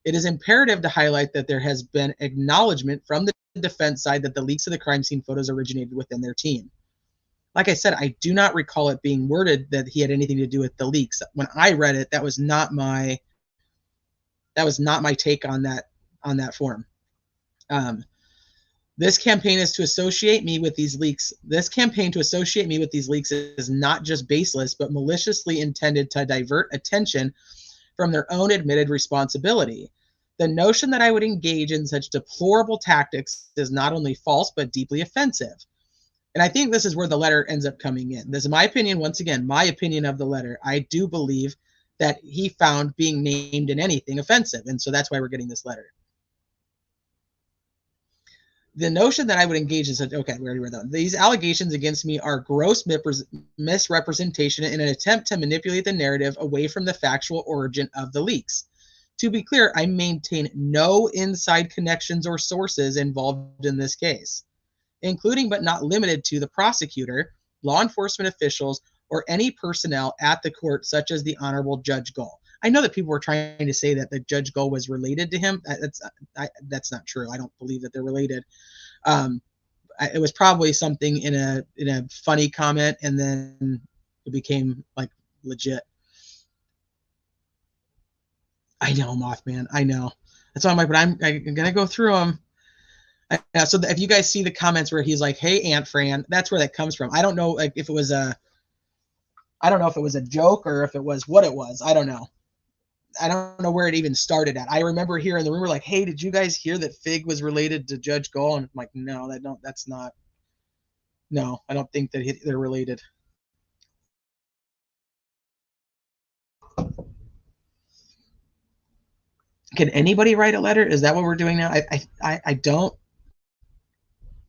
It is imperative to highlight that there has been acknowledgement from the defense side that the leaks of the crime scene photos originated within their team. Like I said, I do not recall it being worded that he had anything to do with the leaks. When I read it, that was not my take on that form. This campaign is to associate me with these leaks. This campaign to associate me with these leaks is not just baseless, but maliciously intended to divert attention from their own admitted responsibility. The notion that I would engage in such deplorable tactics is not only false, but deeply offensive. And I think this is where the letter ends up coming in. This is my opinion, once again, my opinion of the letter. I do believe that he found being named in anything offensive. And so that's why we're getting this letter. The notion that I would engage in such, okay, we already read that. These allegations against me are gross misrepresentation in an attempt to manipulate the narrative away from the factual origin of the leaks. To be clear, I maintain no inside connections or sources involved in this case, including but not limited to the prosecutor, law enforcement officials, or any personnel at the court, such as the Honorable Judge Gull. I know that people were trying to say that the Judge Gull was related to him. That's not true. I don't believe that they're related. It was probably something in a funny comment, and then it became like legit. I know, Mothman. I know. That's why I'm like, but I'm gonna go through them. So if you guys see the comments where he's like, "Hey, Aunt Fran," that's where that comes from. I don't know, like, if it was I don't know if it was a joke or if it was what it was. I don't know. I don't know where it even started at. I remember here in the room, we're like, "Hey, did you guys hear that Fig was related to Judge Gull?" And I'm like, "No, that's not. No, I don't think that they're related." Can anybody write a letter? Is that what we're doing now? I don't.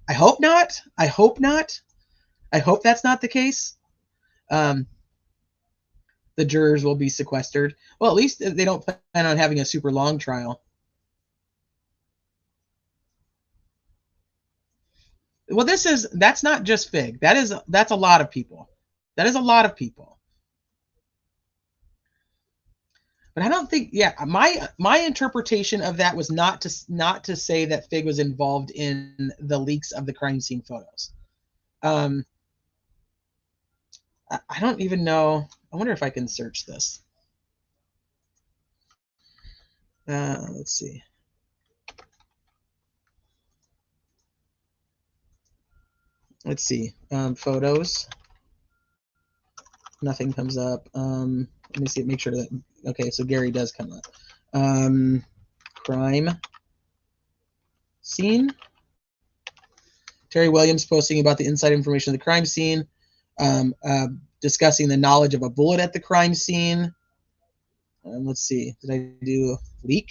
I hope not. I hope not. I hope that's not the case. The jurors will be sequestered. Well, at least they don't plan on having a super long trial. Well, that's not just Fig. That's a lot of people. That is a lot of people. But I don't think, yeah, my interpretation of that was not to say that Fig was involved in the leaks of the crime scene photos. I don't even know. I wonder if I can search this. Let's see. Let's see. Photos. Nothing comes up. Let me see. Make sure that. Okay, so Gary does come up. Crime scene. Terry Williams posting about the inside information of the crime scene. Discussing the knowledge of a bullet at the crime scene. Let's see. Did I do leak?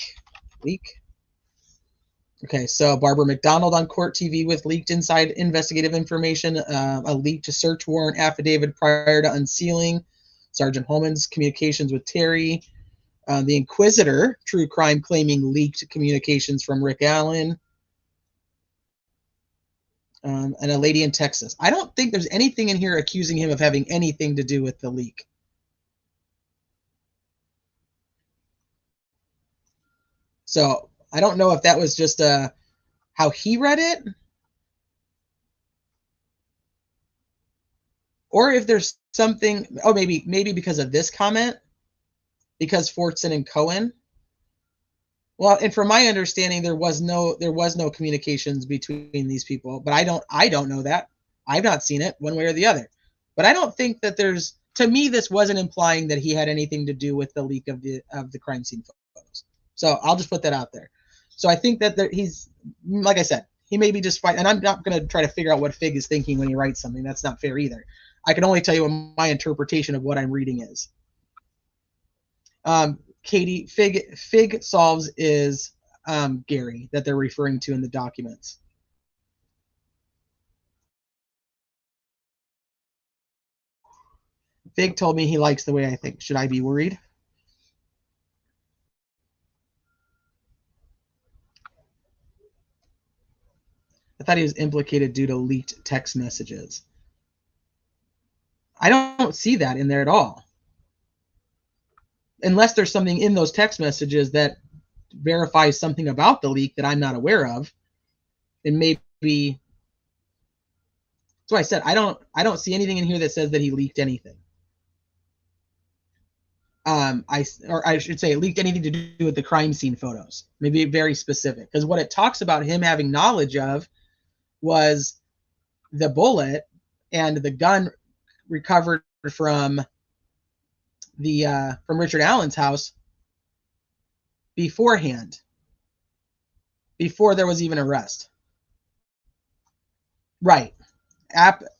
Okay, so Barbara McDonald on Court TV with leaked inside investigative information, a leaked search warrant affidavit prior to unsealing, Sergeant Holman's communications with Terry, the Inquisitor, true crime claiming leaked communications from Rick Allen, and a lady in Texas. I don't think there's anything in here accusing him of having anything to do with the leak. So I don't know if that was just how he read it, or if there's something. Oh, maybe because of this comment, because Fortson and Cohen. Well, and from my understanding, there was no communications between these people. But I don't know that. I've not seen it one way or the other. But I don't think that there's. To me, this wasn't implying that he had anything to do with the leak of the crime scene photos. So I'll just put that out there. So I think that he's, like I said, he may be just fighting. And I'm not going to try to figure out what Fig is thinking when he writes something. That's not fair either. I can only tell you what my interpretation of what I'm reading is. Katie, Fig solves is Gary that they're referring to in the documents. Fig told me he likes the way I think. Should I be worried? I thought he was implicated due to leaked text messages. I don't see that in there at all. Unless there's something in those text messages that verifies something about the leak that I'm not aware of. And maybe, so I said I don't see anything in here that says that he leaked anything. I should say, it leaked anything to do with the crime scene photos. Maybe very specific, because what it talks about him having knowledge of was the bullet and the gun recovered from Richard Allen's house beforehand, before there was even arrest. Right.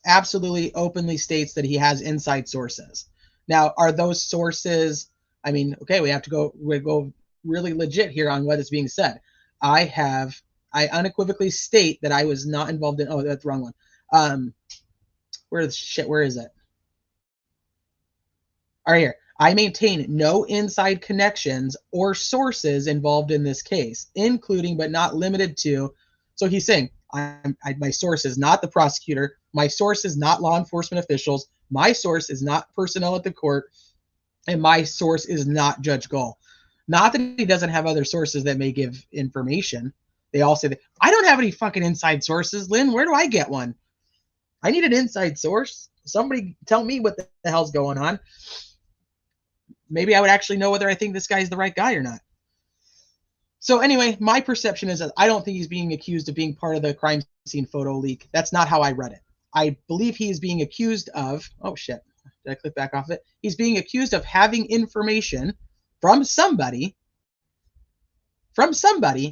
Absolutely openly states that he has inside sources. Now, are those sources, I mean, okay, we go really legit here on what is being said. I unequivocally state that I was not involved in, oh, that's the wrong one. Where is it? All right, here. I maintain no inside connections or sources involved in this case, including but not limited to. So he's saying, my source is not the prosecutor. My source is not law enforcement officials. My source is not personnel at the court. And my source is not Judge Gull. Not that he doesn't have other sources that may give information. They all say that. I don't have any fucking inside sources, Lynn. Where do I get one? I need an inside source. Somebody tell me what the hell's going on. Maybe I would actually know whether I think this guy's the right guy or not. So anyway, my perception is that I don't think he's being accused of being part of the crime scene photo leak. That's not how I read it. I believe he is being accused of, oh shit, did I click back off it? He's being accused of having information from somebody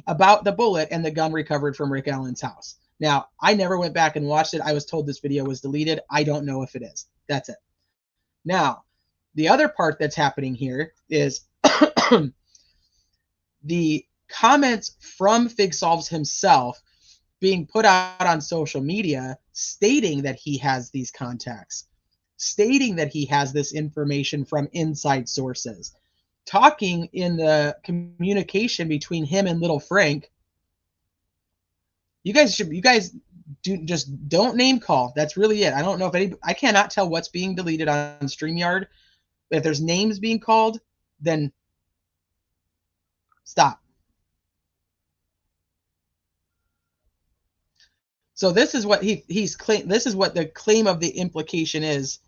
about the bullet and the gun recovered from Rick Allen's house. Now, I never went back and watched it. I was told this video was deleted. I don't know if it is. That's it. Now, the other part that's happening here is the comments from Fig Solves himself being put out on social media stating that he has these contacts, stating that he has this information from inside sources, talking in the communication between him and Little Frank. You guys just don't name call. That's really it. I don't know if I cannot tell what's being deleted on StreamYard. If there's names being called, then stop. So this is what he's claim. This is what the claim of the implication is.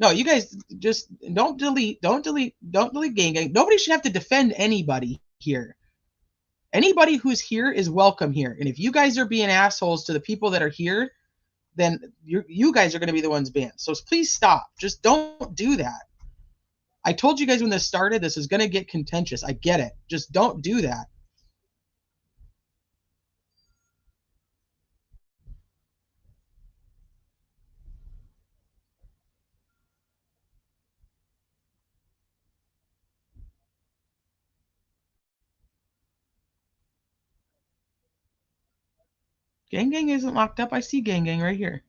No, you guys just don't delete gang. Nobody should have to defend anybody here. Anybody who's here is welcome here. And if you guys are being assholes to the people that are here, then you guys are going to be the ones banned. So please stop. Just don't do that. I told you guys when this started, this is going to get contentious. I get it. Just don't do that. Gang Gang isn't locked up. I see Gang Gang right here.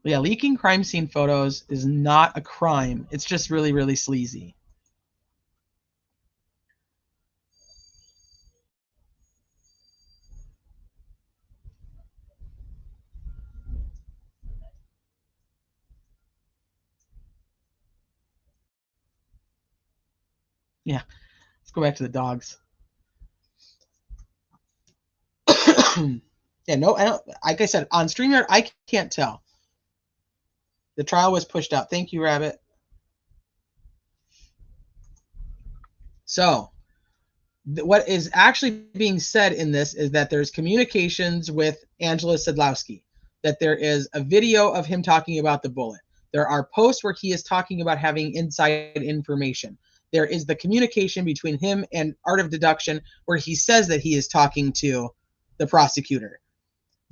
Yeah, leaking crime scene photos is not a crime. It's just really, really sleazy. Yeah, let's go back to the dogs. Yeah, no, I don't. Like I said, on StreamYard, I can't tell. The trial was pushed out. Thank you, Rabbit. So, what is actually being said in this is that there's communications with Angela Sedlowski, that there is a video of him talking about the bullet. There are posts where he is talking about having inside information. There is the communication between him and Art of Deduction where he says that he is talking to the prosecutor.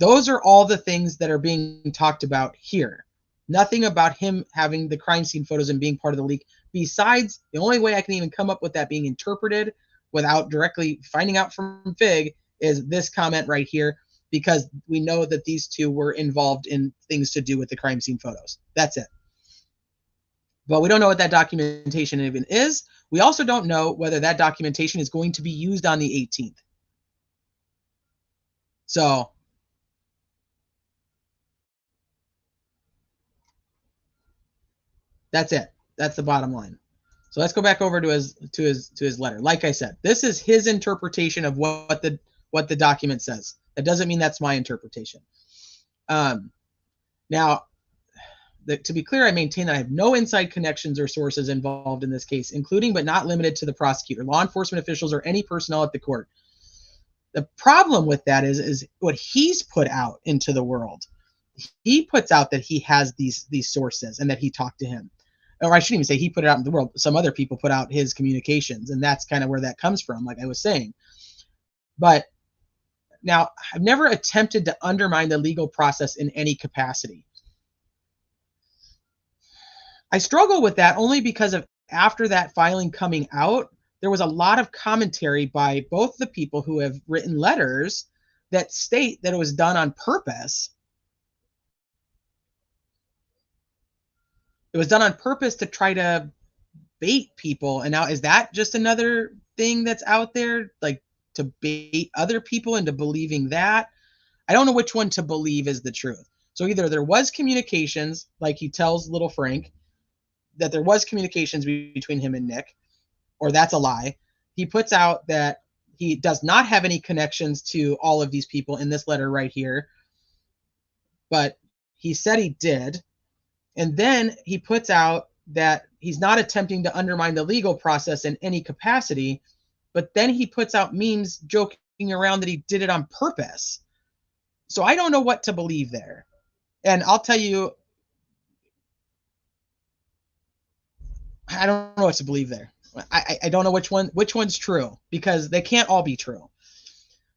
Those are all the things that are being talked about here. Nothing about him having the crime scene photos and being part of the leak. Besides, the only way I can even come up with that being interpreted without directly finding out from Fig is this comment right here, because we know that these two were involved in things to do with the crime scene photos. That's it. But we don't know what that documentation even is. We also don't know whether that documentation is going to be used on the 18th. So that's it. That's the bottom line. So let's go back over to his letter. Like I said, this is his interpretation of what the document says. That doesn't mean that's my interpretation. Now, to be clear, I maintain that I have no inside connections or sources involved in this case, including but not limited to the prosecutor, law enforcement officials, or any personnel at the court. The problem with that is what he's put out into the world. He puts out that he has these sources and that he talked to him. Or I shouldn't even say he put it out in the world. Some other people put out his communications, and that's kind of where that comes from, like I was saying. But now, I've never attempted to undermine the legal process in any capacity. I struggle with that only because of after that filing coming out, there was a lot of commentary by both the people who have written letters that state that it was done on purpose. It was done on purpose to try to bait people. And now, is that just another thing that's out there, like to bait other people into believing that? I don't know which one to believe is the truth. So either there was communications, like he tells little Frank, that there was communications between him and Nick, or that's a lie. He puts out that he does not have any connections to all of these people in this letter right here, but he said he did. And then he puts out that he's not attempting to undermine the legal process in any capacity, but then he puts out memes joking around that he did it on purpose. So I don't know what to believe there. And I'll tell you, I don't know what to believe there. I don't know which one's true, because they can't all be true.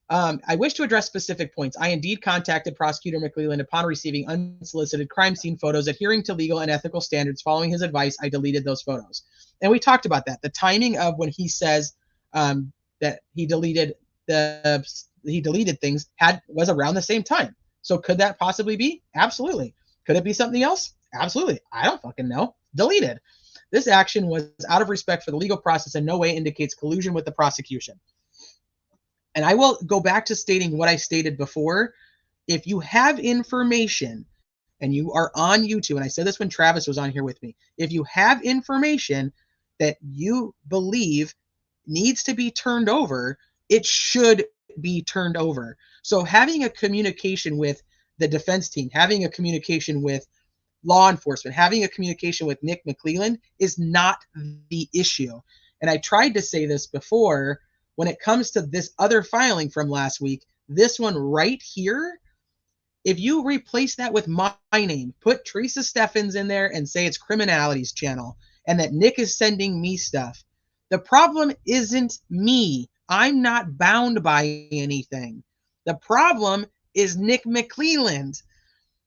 I wish to address specific points. I indeed contacted Prosecutor McClelland upon receiving unsolicited crime scene photos adhering to legal and ethical standards. Following his advice, I deleted those photos. And we talked about that. The timing of when he says that he deleted things was around the same time. So could that possibly be? Absolutely. Could it be something else? Absolutely. I don't fucking know. Deleted. This action was out of respect for the legal process and no way indicates collusion with the prosecution. And I will go back to stating what I stated before. If you have information and you are on YouTube, and I said this when Travis was on here with me, if you have information that you believe needs to be turned over, it should be turned over. So having a communication with the defense team, having a communication with law enforcement, having a communication with Nick McClelland is not the issue. And I tried to say this before, when it comes to this other filing from last week, this one right here, if you replace that with my name, put Teresa Steffens in there and say it's Criminalities Channel and that Nick is sending me stuff, the problem isn't me. I'm not bound by anything. The problem is Nick McClelland.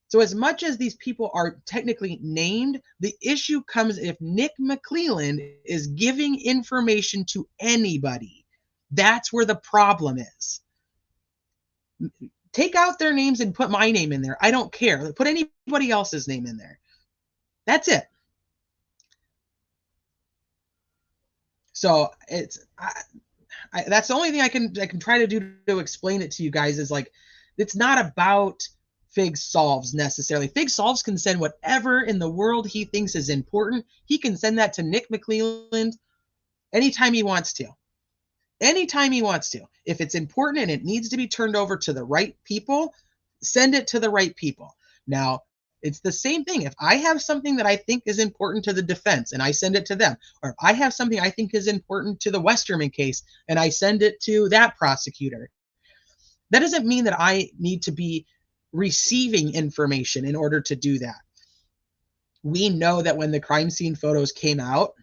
So as much as these people are technically named, the issue comes if Nick McClelland is giving information to anybody. That's where the problem is. Take out their names and put my name in there. I don't care. Put anybody else's name in there. That's it. So that's the only thing I can try to do to explain it to you guys is like, it's not about Fig Solves necessarily. Fig Solves can send whatever in the world he thinks is important. He can send that to Nick McClelland anytime he wants to. Anytime he wants to. If it's important and it needs to be turned over to the right people, send it to the right people. Now, it's the same thing. If I have something that I think is important to the defense and I send it to them, or if I have something I think is important to the Westerman case and I send it to that prosecutor, that doesn't mean that I need to be receiving information in order to do that. We know that when the crime scene photos came out,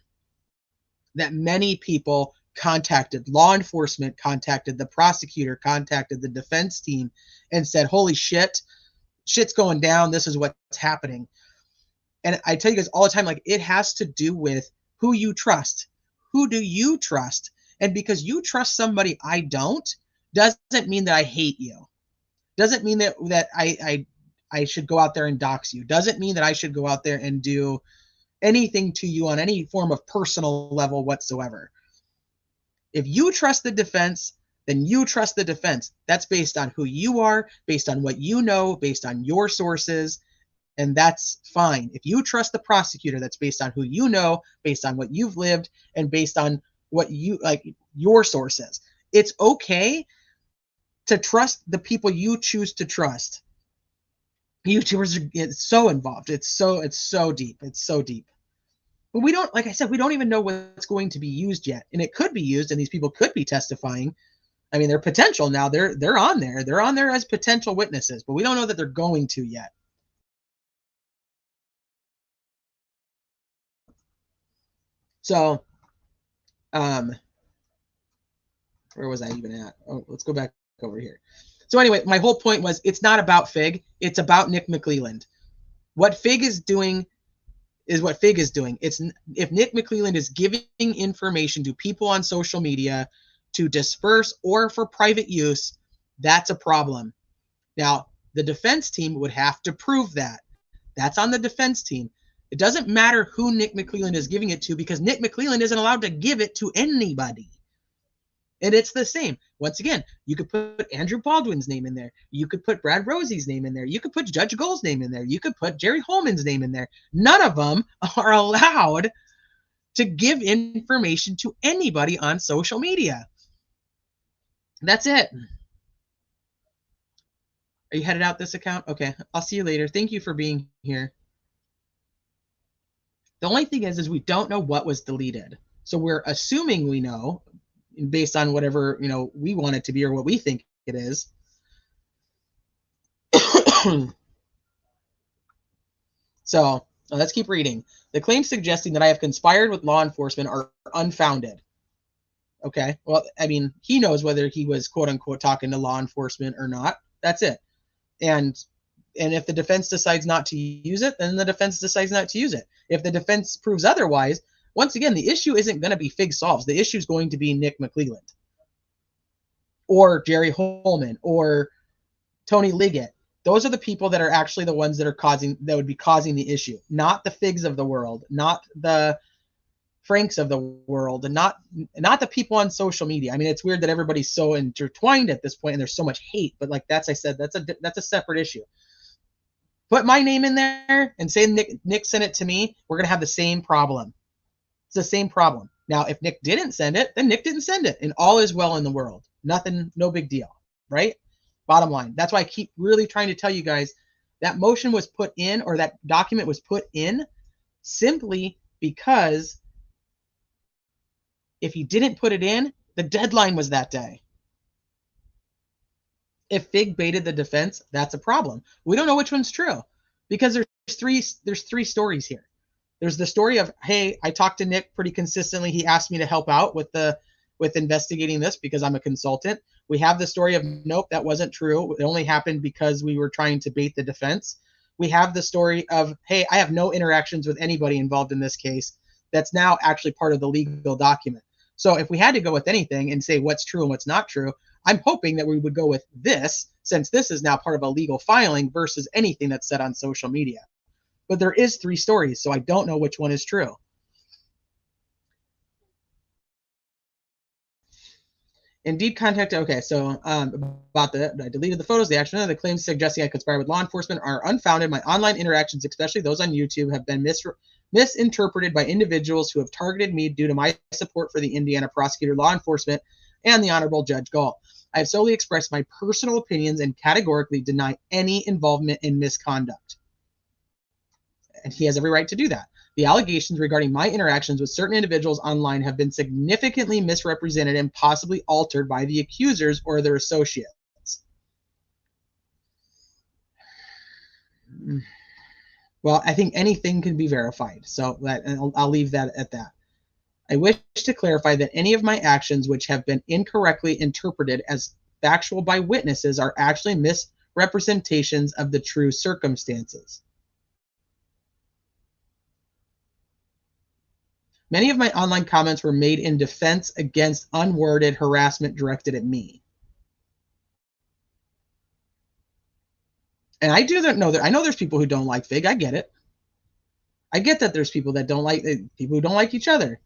that many people contacted law enforcement, contacted the prosecutor, contacted the defense team, and said, holy shit, shit's going down. This is what's happening. And I tell you guys all the time, like, it has to do with who you trust. Who do you trust? And because you trust somebody I don't, doesn't mean that I hate you. Doesn't mean that I should go out there and dox you. Doesn't mean that I should go out there and do anything to you on any form of personal level whatsoever. If you trust the defense, then you trust the defense. That's based on who you are, based on what you know, based on your sources, and that's fine. If you trust the prosecutor, that's based on who you know, based on what you've lived, and based on what you like, your sources. It's okay to trust the people you choose to trust. YouTubers are, it's so involved. It's so deep. It's so deep. But we don't, like I said, we don't even know what's going to be used yet. And it could be used, and these people could be testifying. I mean, they're potential now. They're on there. They're on there as potential witnesses, but we don't know that they're going to yet. So, where was I even at? Oh, let's go back over here. So anyway, my whole point was, it's not about Fig. It's about Nick McClelland. What Fig is doing is what Fig is doing. It's if Nick McClelland is giving information to people on social media to disperse or for private use, that's a problem. Now, the defense team would have to prove that. That's on the defense team. It doesn't matter who Nick McClelland is giving it to, because Nick McClelland isn't allowed to give it to anybody. And it's the same. Once again, you could put Andrew Baldwin's name in there. You could put Brad Rosie's name in there. You could put Judge Gold's name in there. You could put Jerry Holman's name in there. None of them are allowed to give information to anybody on social media. That's it. Are you headed out this account? Okay, I'll see you later. Thank you for being here. The only thing is we don't know what was deleted. So we're assuming we know based on whatever, we want it to be or what we think it is. So let's keep reading. The claims suggesting that I have conspired with law enforcement are unfounded. Okay, well, I mean, he knows whether he was quote unquote talking to law enforcement or not. That's it. And if the defense decides not to use it, then the defense decides not to use it. If the defense proves otherwise, once again, the issue isn't going to be Fig solves. The issue is going to be Nick McClelland or Jerry Holman or Tony Liggett. Those are the people that are actually the ones that would be causing the issue, not the Figs of the world, not the Franks of the world, and not the people on social media. I mean, it's weird that everybody's so intertwined at this point and there's so much hate, but like that's a separate issue. Put my name in there and say Nick sent it to me, we're gonna have the same problem. It's the same problem. Now, if Nick didn't send it, then Nick didn't send it, and all is well in the world. Nothing, no big deal, right? Bottom line. That's why I keep really trying to tell you guys that motion was put in, or that document was put in, simply because if he didn't put it in, the deadline was that day. If Fig baited the defense, that's a problem. We don't know which one's true, because there's three stories here. There's the story of, hey, I talked to Nick pretty consistently. He asked me to help out with investigating this because I'm a consultant. We have the story of, nope, that wasn't true. It only happened because we were trying to bait the defense. We have the story of, hey, I have no interactions with anybody involved in this case. That's now actually part of the legal document. So if we had to go with anything and say what's true and what's not true, I'm hoping that we would go with this, since this is now part of a legal filing versus anything that's said on social media. But there is three stories, so I don't know which one is true. Indeed, contact. Okay, so about I deleted the photos. The action of the claims suggesting I conspire with law enforcement are unfounded. My online interactions, especially those on YouTube, have been misinterpreted by individuals who have targeted me due to my support for the Indiana prosecutor, law enforcement, and the Honorable Judge Gall. I have solely expressed my personal opinions and categorically deny any involvement in misconduct. And he has every right to do that. The allegations regarding my interactions with certain individuals online have been significantly misrepresented and possibly altered by the accusers or their associates. Well, I think anything can be verified, so I'll leave that at that. I wish to clarify that any of my actions which have been incorrectly interpreted as factual by witnesses are actually misrepresentations of the true circumstances. Many of my online comments were made in defense against unwarranted harassment directed at me. And I do know that I know there's people who don't like Fig. I get it. I get that there's people that don't like people who don't like each other.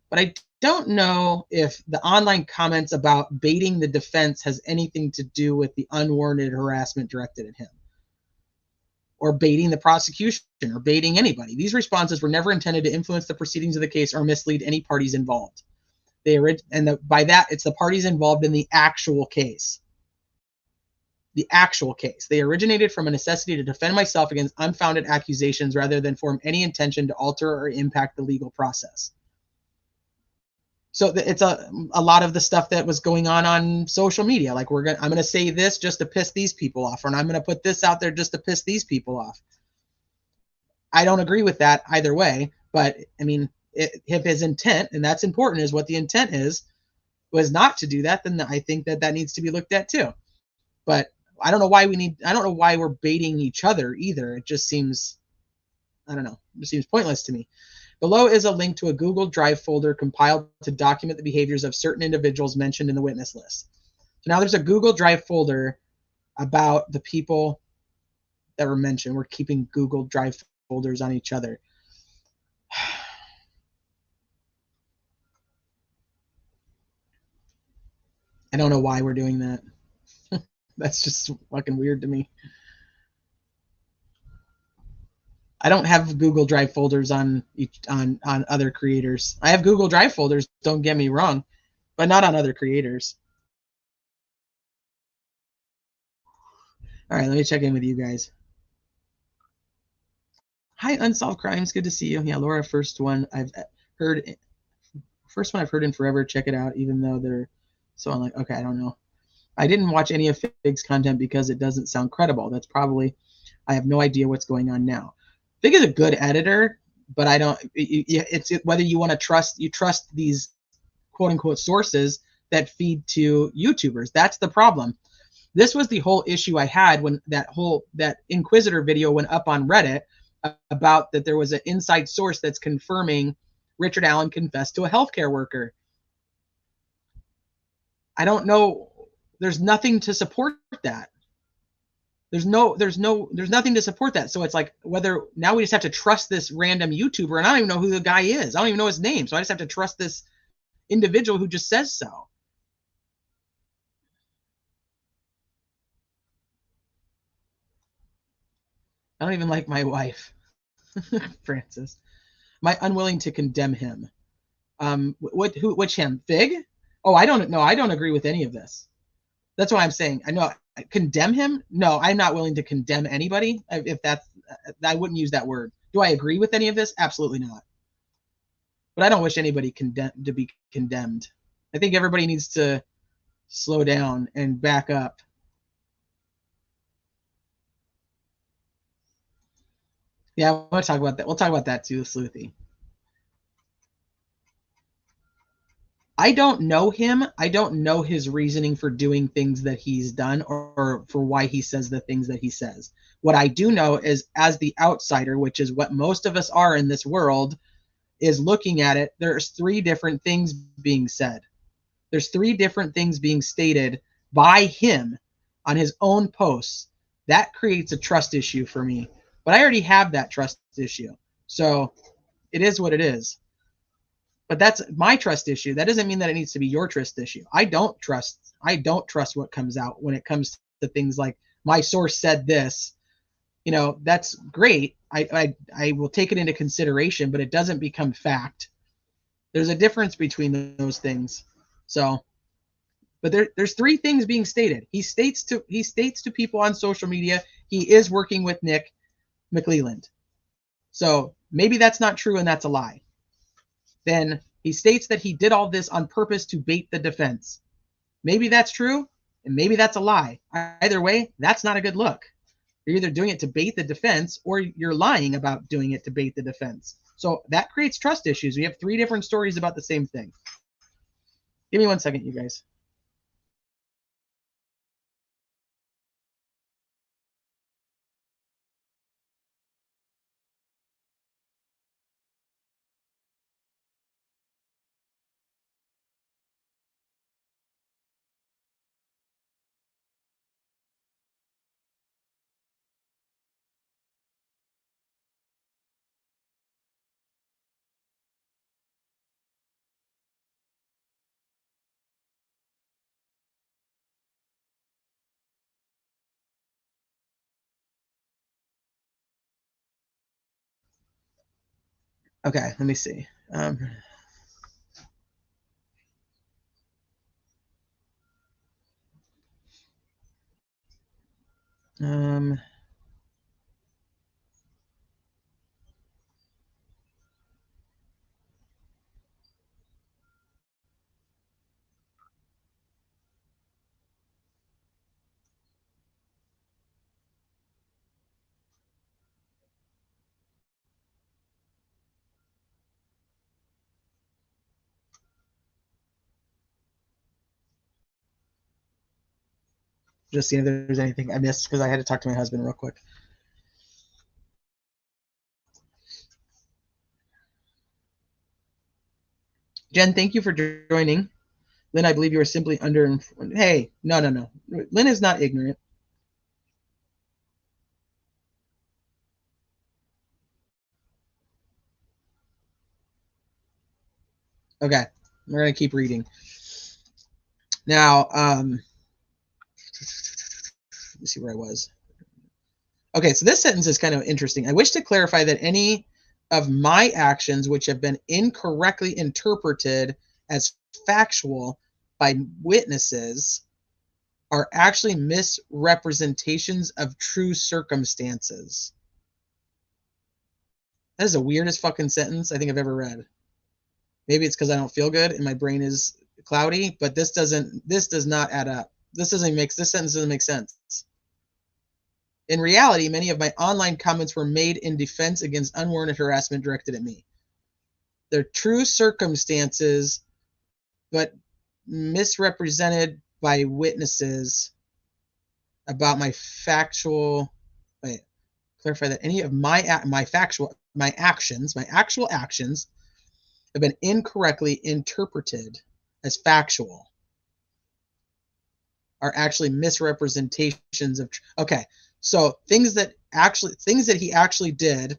But I don't know if the online comments about baiting the defense has anything to do with the unwarranted harassment directed at him, or baiting the prosecution, or baiting anybody. These responses were never intended to influence the proceedings of the case or mislead any parties involved. By that, it's the parties involved in the actual case. The actual case. They originated from a necessity to defend myself against unfounded accusations rather than form any intention to alter or impact the legal process. So it's a lot of the stuff that was going on social media. Like I'm gonna say this just to piss these people off, or I'm gonna put this out there just to piss these people off. I don't agree with that either way, but I mean, if his intent, and that's important, is what the intent was not to do that, then I think that needs to be looked at too. But I don't know why we're baiting each other either. It just seems, I don't know, it seems pointless to me. Below is a link to a Google Drive folder compiled to document the behaviors of certain individuals mentioned in the witness list. So now there's a Google Drive folder about the people that were mentioned. We're keeping Google Drive folders on each other. I don't know why we're doing that. That's just fucking weird to me. I don't have Google Drive folders on other creators. I have Google Drive folders, don't get me wrong, but not on other creators. All right, let me check in with you guys. Hi, Unsolved Crimes. Good to see you. Yeah, Laura, first one I've heard in forever. Check it out, even though they're so I'm like, okay, I don't know. I didn't watch any of Fig's content because it doesn't sound credible. That's probably, I have no idea what's going on now. Fig is a good editor, but I don't, it's whether you want to trust these quote unquote sources that feed to YouTubers. That's the problem. This was the whole issue I had when that Inquisitor video went up on Reddit about that there was an inside source that's confirming Richard Allen confessed to a healthcare worker. I don't know. There's nothing to support that. There's nothing to support that. So it's like, whether now we just have to trust this random YouTuber, and I don't even know who the guy is. I don't even know his name. So I just have to trust this individual who just says so. I don't even like my wife, Francis. Am I unwilling to condemn him? Which him? Fig? Oh, I don't know. I don't agree with any of this. That's what I'm saying. I know. Condemn him? No, I'm not willing to condemn anybody. If that's, I wouldn't use that word. Do I agree with any of this? Absolutely not. But I don't wish anybody to be condemned. I think everybody needs to slow down and back up. Yeah, I want to talk about that. We'll talk about that too, Sleuthy. I don't know him. I don't know his reasoning for doing things that he's done, or for why he says the things that he says. What I do know is, as the outsider, which is what most of us are in this world, is looking at it, there's three different things being said. There's three different things being stated by him on his own posts. That creates a trust issue for me. But I already have that trust issue. So it is what it is. But that's my trust issue. That doesn't mean that it needs to be your trust issue. I don't trust what comes out when it comes to things like, my source said this. You know, that's great. I will take it into consideration, but it doesn't become fact. There's a difference between those things. So, but there's three things being stated. He states to people on social media he is working with Nick McLeland. So maybe that's not true and that's a lie. Then he states that he did all this on purpose to bait the defense. Maybe that's true, and maybe that's a lie. Either way, that's not a good look. You're either doing it to bait the defense or you're lying about doing it to bait the defense. So that creates trust issues. We have 3 different stories about the same thing. Give me 1 second, you guys. Okay, let me see. Just seeing if there's anything I missed because I had to talk to my husband real quick. Jen, thank you for joining. Lynn, I believe you are simply under. Hey, no. Lynn is not ignorant. Okay, we're going to keep reading. Now, let me see where I was. Okay, so this sentence is kind of interesting. I wish to clarify that any of my actions which have been incorrectly interpreted as factual by witnesses are actually misrepresentations of true circumstances. That is the weirdest fucking sentence I think I've ever read. Maybe it's because I don't feel good and my brain is cloudy, but this does not add up. This sentence doesn't make sense. In reality, many of my online comments were made in defense against unwarranted harassment directed at me. They're true circumstances, but misrepresented by witnesses about my factual. Wait, clarify that any of my actual actions have been incorrectly interpreted as factual, are actually misrepresentations of. Okay, so things that he actually did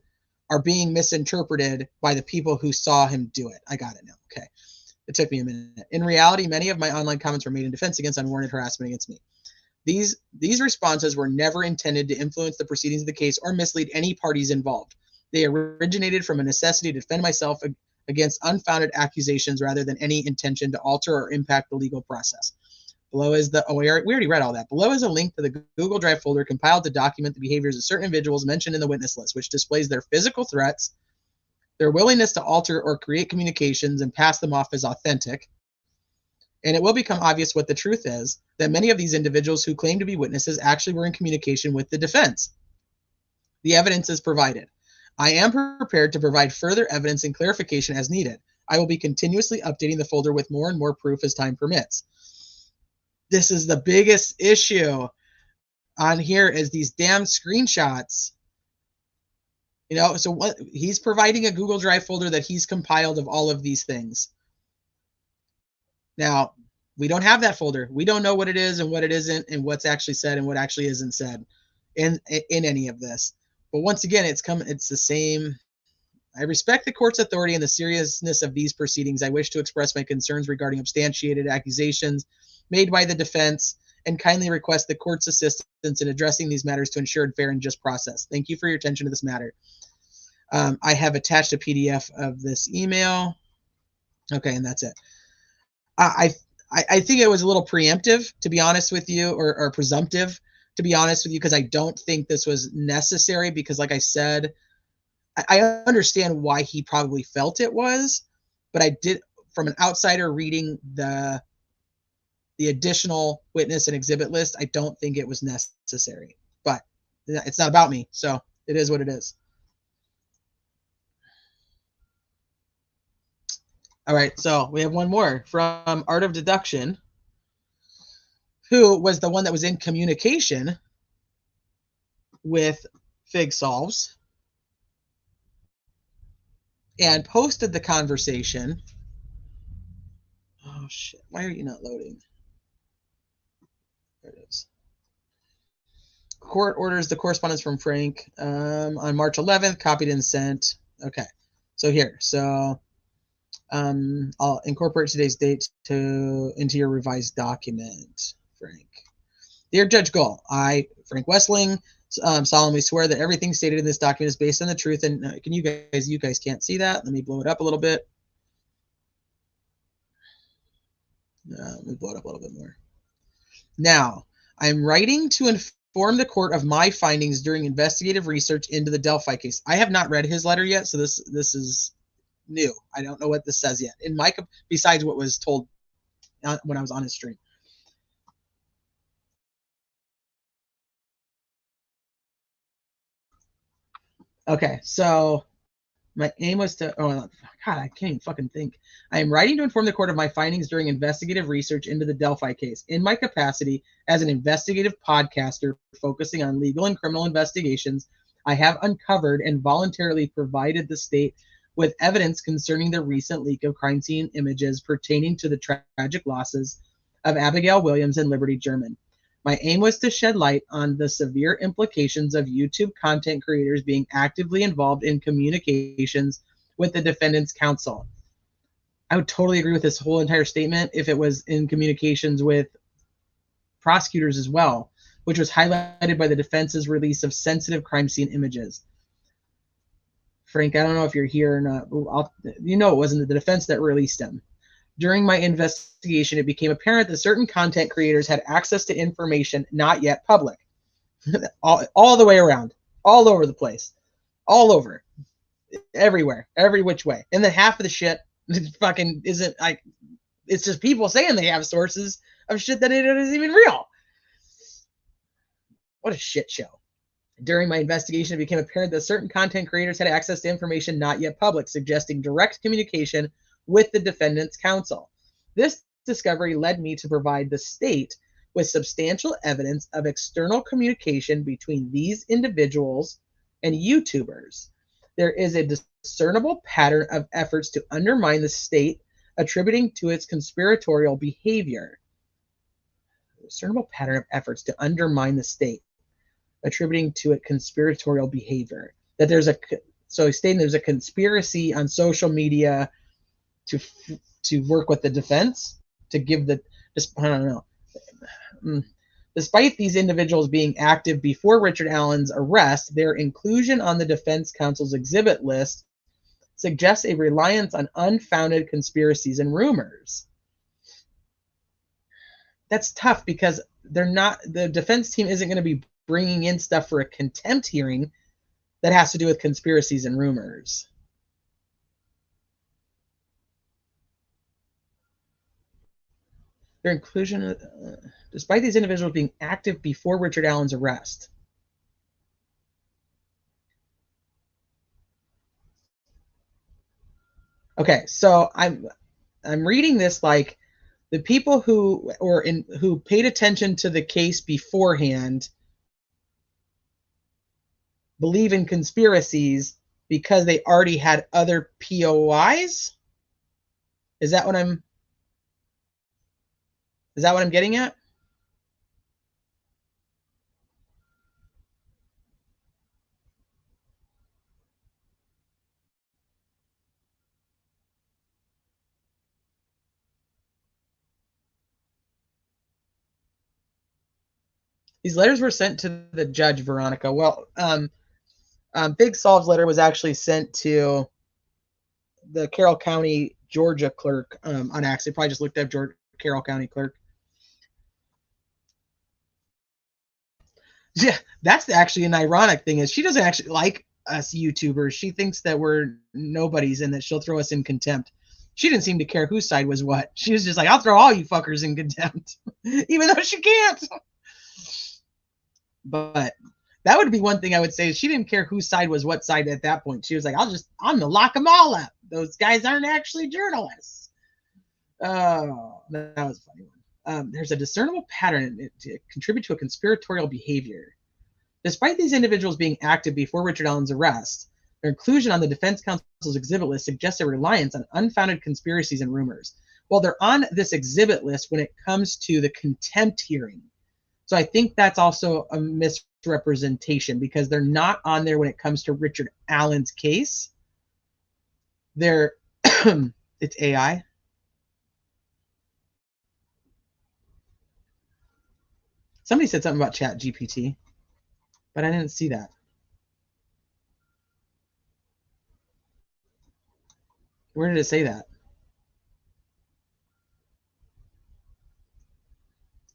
are being misinterpreted by the people who saw him do it. I got it now. Okay, it took me a minute. In reality, many of my online comments were made in defense against unwarranted harassment against me. These responses were never intended to influence the proceedings of the case or mislead any parties involved. They originated from a necessity to defend myself against unfounded accusations rather than any intention to alter or impact the legal process. Below is we already read all that. Below is a link to the Google Drive folder compiled to document the behaviors of certain individuals mentioned in the witness list, which displays their physical threats, their willingness to alter or create communications and pass them off as authentic. And it will become obvious what the truth is, that many of these individuals who claim to be witnesses actually were in communication with the defense. The evidence is provided. I am prepared to provide further evidence and clarification as needed. I will be continuously updating the folder with more and more proof as time permits. This is the biggest issue on here is these damn screenshots. So what he's providing a Google Drive folder that he's compiled of all of these things. Now, we don't have that folder. We don't know what it is and what it isn't and what's actually said and what actually isn't said in any of this. But once again, it's the same. I respect the court's authority and the seriousness of these proceedings. I wish to express my concerns regarding substantiated accusations made by the defense and kindly request the court's assistance in addressing these matters to ensure a fair and just process. Thank you for your attention to this matter. I have attached a PDF of this email. Okay, and that's it. I think it was a little preemptive, to be honest with you, or presumptive, to be honest with you, because I don't think this was necessary because, like I said, I understand why he probably felt it was, but I did, from an outsider reading the additional witness and exhibit list, I don't think it was necessary. But It's not about me, so it is what it is. All right, so we have one more from Art of Deduction, who was the one that was in communication with Fig Solves and posted the conversation. Oh shit, why are you not loading? There it is. Court orders the correspondence from Frank on March 11th, copied and sent. Okay, so here, so I'll incorporate today's date into your revised document, Frank. Dear Judge Gull, I, Frank Westling, solemnly swear that everything stated in this document is based on the truth. And can you guys can't see that? Let me blow it up a little bit. Let me blow it up a little bit more. Now, I'm writing to inform the court of my findings during investigative research into the Delphi case. I have not read his letter yet, so this is new. I don't know what this says yet. In my, besides what was told when I was on his stream. Okay, so my aim was to, oh, God, I can't even fucking think. I am writing to inform the court of my findings during investigative research into the Delphi case. In my capacity as an investigative podcaster focusing on legal and criminal investigations, I have uncovered and voluntarily provided the state with evidence concerning the recent leak of crime scene images pertaining to the tragic losses of Abigail Williams and Liberty German. My aim was to shed light on the severe implications of YouTube content creators being actively involved in communications with the defendant's counsel. I would totally agree with this whole entire statement if it was in communications with prosecutors as well, which was highlighted by the defense's release of sensitive crime scene images. Frank, I don't know if you're here or not. It wasn't the defense that released them. During my investigation, it became apparent that certain content creators had access to information not yet public. all the way around, all over the place, all over, everywhere, every which way. And then half of the shit fucking isn't like, it's just people saying they have sources of shit that it isn't even real. What a shit show. During my investigation, it became apparent that certain content creators had access to information not yet public, suggesting direct communication with the defendant's counsel. This discovery led me to provide the state with substantial evidence of external communication between these individuals and YouTubers. There is a discernible pattern of efforts to undermine the state, attributing to its conspiratorial behavior. Discernible pattern of efforts to undermine the state, attributing to it conspiratorial behavior. That there's he's stating there's a conspiracy on social media to work with the defense to give I don't know. Despite these individuals being active before Richard Allen's arrest, their inclusion on the defense counsel's exhibit list suggests a reliance on unfounded conspiracies and rumors. That's tough because the defense team isn't going to be bringing in stuff for a contempt hearing that has to do with conspiracies and rumors. Their inclusion, despite these individuals being active before Richard Allen's arrest. Okay, so I'm reading this like the people who paid attention to the case beforehand believe in conspiracies because they already had other POIs. Is that what I'm getting at? These letters were sent to the judge, Veronica. Well, Big Solve's letter was actually sent to the Carroll County, Georgia clerk on accident. Probably just looked up Carroll County clerk. Yeah, that's actually an ironic thing is she doesn't actually like us YouTubers. She thinks that we're nobodies and that she'll throw us in contempt. She didn't seem to care whose side was what. She was just like, I'll throw all you fuckers in contempt, even though she can't. But That would be one thing I would say. She didn't care whose side was what side at that point. She was like, I'm gonna lock them all up. Those guys aren't actually journalists. Oh, that was a funny one. There's a discernible pattern to contribute to a conspiratorial behavior. Despite these individuals being active before Richard Allen's arrest, their inclusion on the defense counsel's exhibit list suggests a reliance on unfounded conspiracies and rumors. Well, they're on this exhibit list when it comes to the contempt hearing. So I think that's also a misrepresentation because they're not on there when it comes to Richard Allen's case. They're it's AI. Somebody said something about Chat GPT, but I didn't see that. Where did it say that?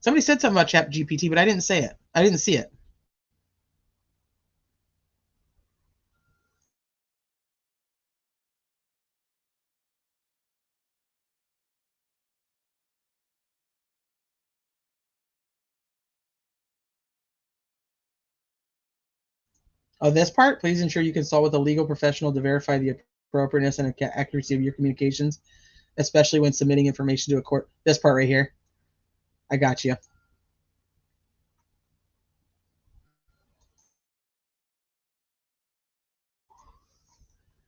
Somebody said something about Chat GPT, but I didn't say it. I didn't see it. Oh, this part, please ensure you consult with a legal professional to verify the appropriateness and accuracy of your communications, especially when submitting information to a court. This part right here. I got you.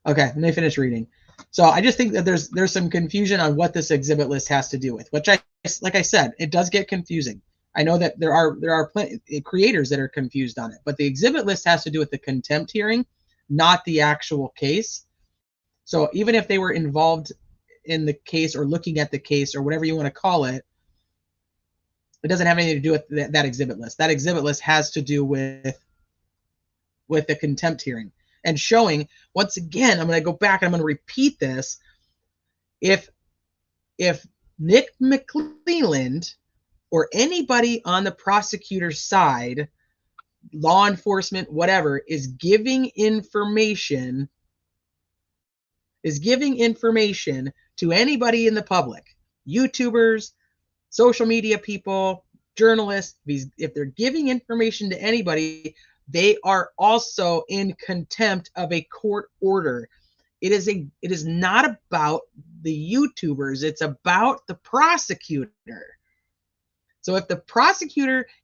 Okay, let me finish reading. So I just think that there's some confusion on what this exhibit list has to do with, which like I said, it does get confusing. I know that there are creators that are confused on it, but the exhibit list has to do with the contempt hearing, not the actual case. So even if they were involved in the case or looking at the case or whatever you want to call it, it doesn't have anything to do with that exhibit list. That exhibit list has to do with the contempt hearing and showing, once again, I'm going to go back and I'm going to repeat this. If Nick McClelland or anybody on the prosecutor's side, law enforcement, whatever, is giving information to anybody in the public, YouTubers, social media people, journalists, if they're giving information to anybody, they are also in contempt of a court order. It is not about the YouTubers, it's about the prosecutor. So if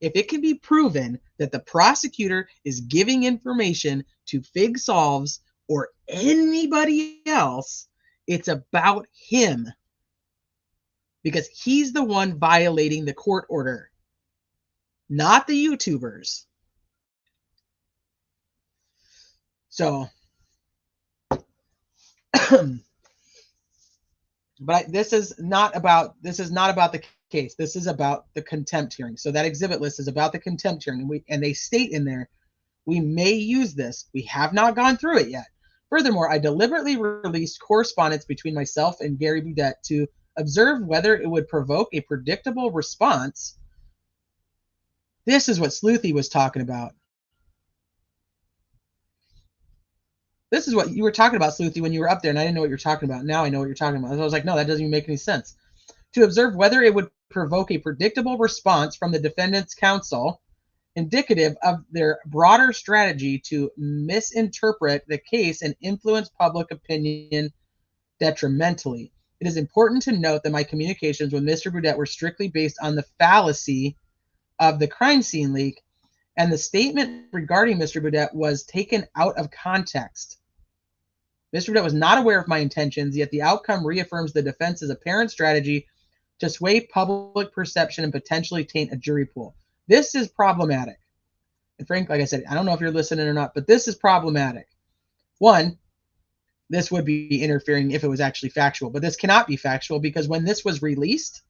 it can be proven that the prosecutor is giving information to Fig Solves or anybody else, it's about him because he's the one violating the court order, not the YouTubers. So, but this is not about the case. This is about the contempt hearing. So that exhibit list is about the contempt hearing, and they state in there, we may use this. We have not gone through it yet. Furthermore, I deliberately released correspondence between myself and Gary Budet to observe whether it would provoke a predictable response. This is what Sleuthy was talking about. This is what you were talking about, Sleuthy, when you were up there, and I didn't know what you were talking about. Now I know what you're talking about. So I was like, no, that doesn't even make any sense. To observe whether it would provoke a predictable response from the defendant's counsel, indicative of their broader strategy to misinterpret the case and influence public opinion detrimentally. It is important to note that my communications with Mr. Budet were strictly based on the fallacy of the crime scene leak, and the statement regarding Mr. Budet was taken out of context. Mr. Budet was not aware of my intentions, yet the outcome reaffirms the defense's apparent strategy to sway public perception and potentially taint a jury pool. This is problematic. And Frank, like I said, I don't know if you're listening or not, but this is problematic. One, this would be interfering if it was actually factual, but this cannot be factual because when this was released,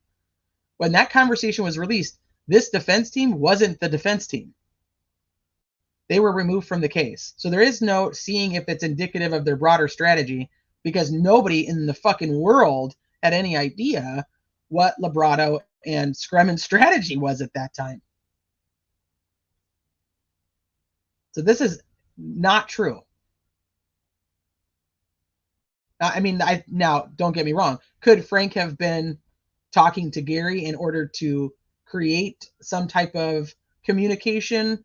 when that conversation was released, this defense team wasn't the defense team. They were removed from the case. So there is no seeing if it's indicative of their broader strategy because nobody in the fucking world had any idea what Labrado and Scremen's strategy was at that time. So this is not true. I mean, now don't get me wrong. Could Frank have been talking to Gary in order to create some type of communication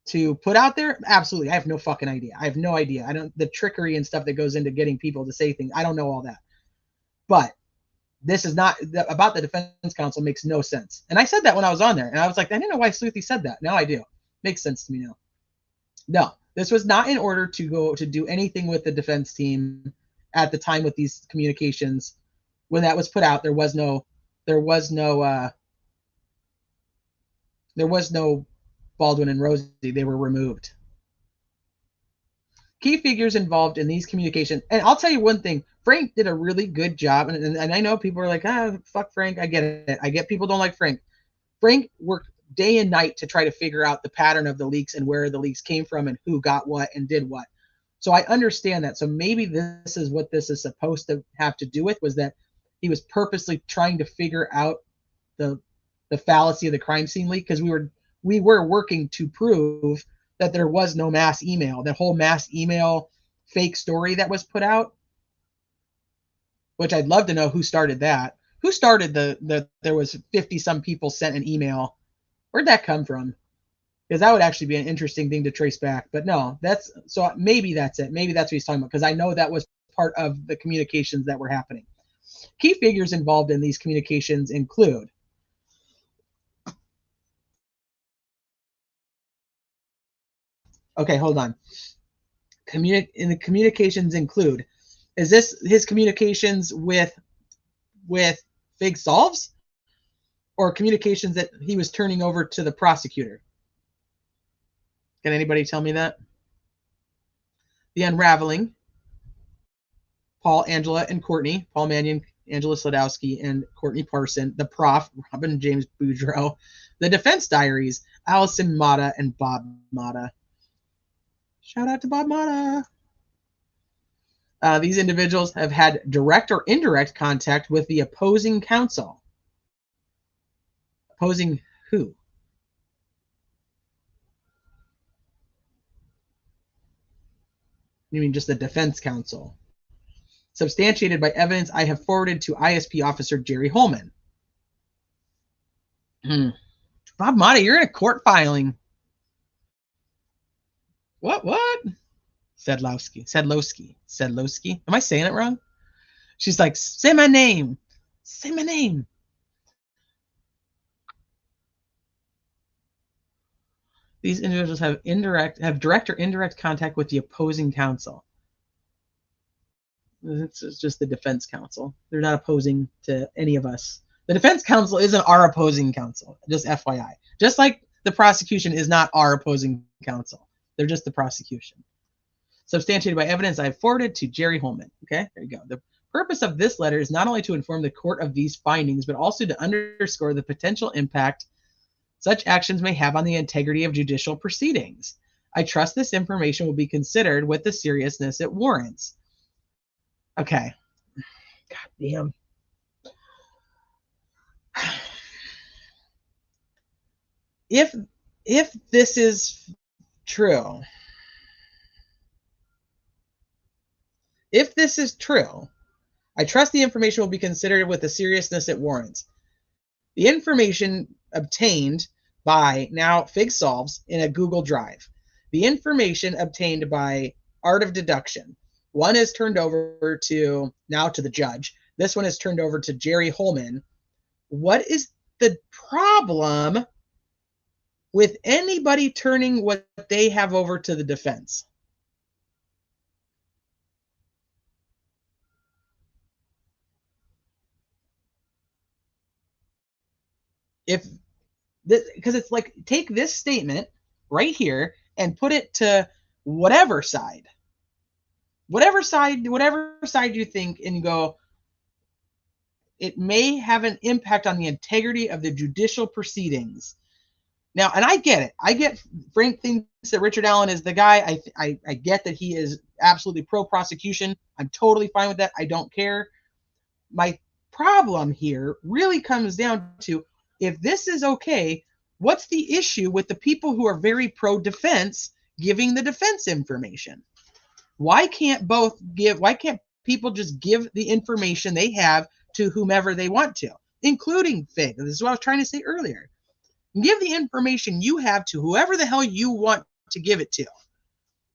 to put out there? Absolutely. I have no fucking idea. I have no idea. I don't, the trickery and stuff that goes into getting people to say things. I don't know all that. But this is not about the defense counsel makes no sense. And I said that when I was on there, and I was like, I didn't know why Sleuthy said that. Now I do. Makes sense to me now. No, this was not in order to go to do anything with the defense team at the time with these communications. When that was put out, there was no Baldwin and Rosie. They were removed. Key figures involved in these communications. And I'll tell you one thing. Frank did a really good job. And I know people are like, fuck Frank. I get it. I get people don't like Frank. Frank worked day and night to try to figure out the pattern of the leaks and where the leaks came from and who got what and did what. So I understand that. So maybe this is what this is supposed to have to do with, was that he was purposely trying to figure out the fallacy of the crime scene leak, because we were working to prove that there was no mass email. That whole mass email fake story that was put out, which I'd love to know who started that. Who started there was 50 some people sent an email. Where'd that come from? Because that would actually be an interesting thing to trace back. But no, so maybe that's it. Maybe that's what he's talking about, because I know that was part of the communications that were happening. Key figures involved in these communications include okay, hold on. In the communications include, is this his communications with Fig Solves, or communications that he was turning over to the prosecutor? Can anybody tell me that? The Unraveling, Paul, Angela, and Courtney, Paul Mannion, Angela Sladowski, and Courtney Parson. The Prof, Robin James Boudreau. The Defense Diaries, Allison Mata and Bob Mata. Shout out to Bob Mata. These individuals have had direct or indirect contact with the opposing counsel. Opposing who? You mean just the defense counsel? Substantiated by evidence I have forwarded to ISP officer Jerry Holman. Bob Mata, you're in a court filing. What? Sedlowski. Am I saying it wrong? She's like, say my name. Say my name. These individuals have direct or indirect contact with the opposing counsel. It's just the defense counsel. They're not opposing to any of us. The defense counsel isn't our opposing counsel, just FYI. Just like the prosecution is not our opposing counsel. They're just the prosecution. Substantiated by evidence I have forwarded to Jerry Holman. Okay, there you go. The purpose of this letter is not only to inform the court of these findings, but also to underscore the potential impact such actions may have on the integrity of judicial proceedings. I trust this information will be considered with the seriousness it warrants. Okay. God damn. If this is true, I trust the information will be considered with the seriousness it warrants. The information obtained by now Fig Solves in a Google Drive. The information obtained by Art of Deduction. One is turned over to the judge. This one is turned over to Jerry Holman. What is the problem with anybody turning what they have over to the defense? Because it's like, take this statement right here and put it to whatever side you think, and go, it may have an impact on the integrity of the judicial proceedings. Now, and I get it. I get Frank thinks that Richard Allen is the guy. I get that he is absolutely pro-prosecution. I'm totally fine with that. I don't care. My problem here really comes down to, if this is okay, what's the issue with the people who are very pro-defense giving the defense information? Why can't people just give the information they have to whomever they want to, including Fig? This is what I was trying to say earlier. Give the information you have to whoever the hell you want to give it to.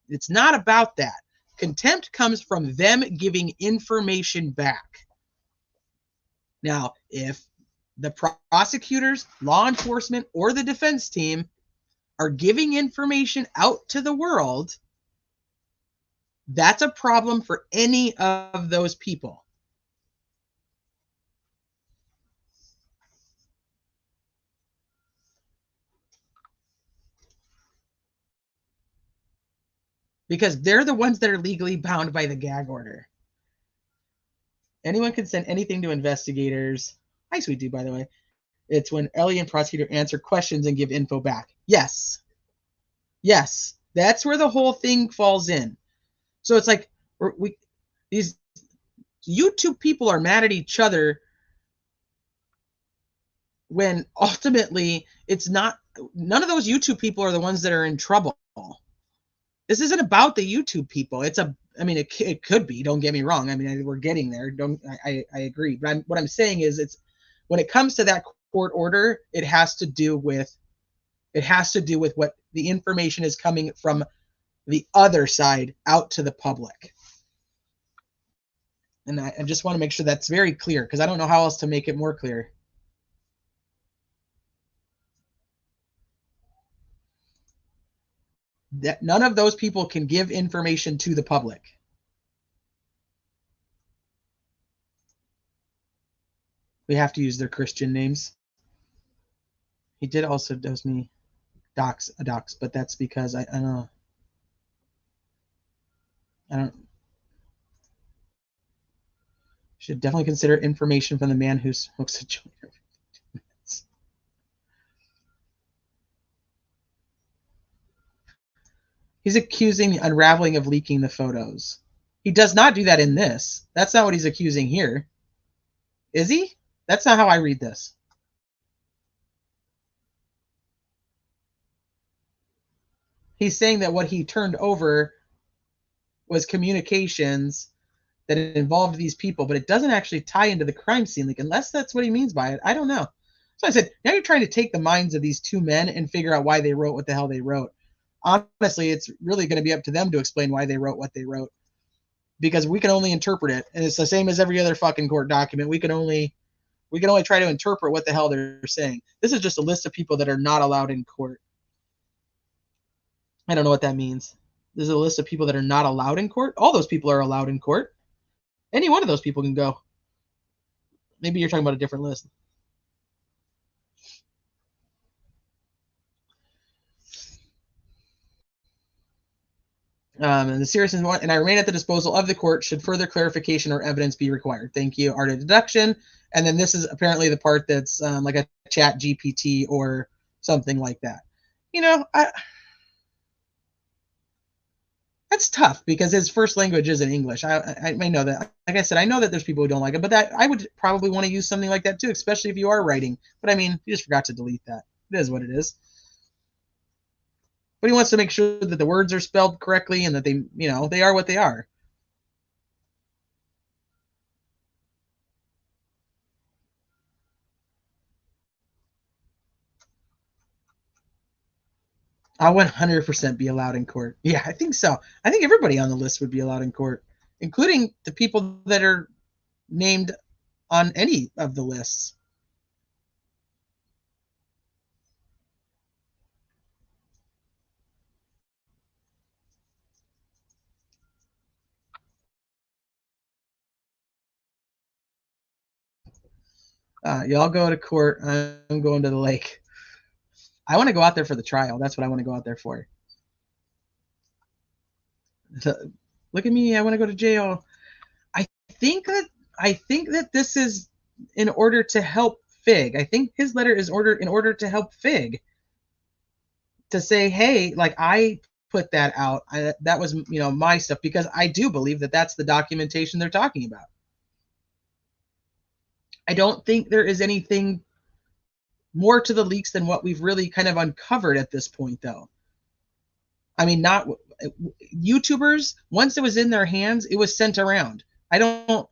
It's not about that. Contempt comes from them giving information back. Now, if the prosecutors, law enforcement, or the defense team are giving information out to the world, that's a problem for any of those people. Because they're the ones that are legally bound by the gag order. Anyone can send anything to investigators. Hi, sweet dude, by the way. It's when Ellie and prosecutor answer questions and give info back. Yes. Yes. That's where the whole thing falls in. So it's like these YouTube people are mad at each other when ultimately it's not. None of those YouTube people are the ones that are in trouble. This isn't about the YouTube people. It could be. Don't get me wrong. I mean, we're getting there. I agree. But what I'm saying is, it's when it comes to that court order, it has to do with what the information is coming from the other side out to the public. And I just want to make sure that's very clear, because I don't know how else to make it more clear. That none of those people can give information to the public. We have to use their Christian names. He did also dose me dox, but that's because I don't should definitely consider information from the man who smokes a joint every 15 minutes. He's accusing the unraveling of leaking the photos. He does not do that in this. That's not what he's accusing here. Is he? That's not how I read this. He's saying that what he turned over was communications that involved these people, but it doesn't actually tie into the crime scene, like, unless that's what he means by it. I don't know. So I said, now you're trying to take the minds of these two men and figure out why they wrote what the hell they wrote. Honestly, it's really going to be up to them to explain why they wrote what they wrote, because we can only interpret it, and it's the same as every other fucking court document. We can only try to interpret what the hell they're saying. This is just a list of people that are not allowed in court. I don't know what that means. There's a list of people that are not allowed in court. All those people are allowed in court. Any one of those people can go. Maybe you're talking about a different list. And the seriousness one, and I remain at the disposal of the court should further clarification or evidence be required. Thank you, Art of Deduction. And then this is apparently the part that's like a chat GPT or something like that. You know, that's tough because his first language isn't English. I may know that. Like I said, I know that there's people who don't like it, but that I would probably want to use something like that too, especially if you are writing. But I mean, you just forgot to delete that. It is what it is. But he wants to make sure that the words are spelled correctly and that they are what they are. I'll 100% be allowed in court. Yeah, I think so. I think everybody on the list would be allowed in court, including the people that are named on any of the lists. Y'all go to court. I'm going to the lake. I want to go out there for the trial. That's what I want to go out there for. Look at me. I want to go to jail. I think that this is in order to help Fig. I think his letter is in order to help Fig. To say, hey, like, I put that out. That was, my stuff, because I do believe that that's the documentation they're talking about. I don't think there is anything more to the leaks than what we've really kind of uncovered at this point, though. I mean, not YouTubers, once it was in their hands, it was sent around. I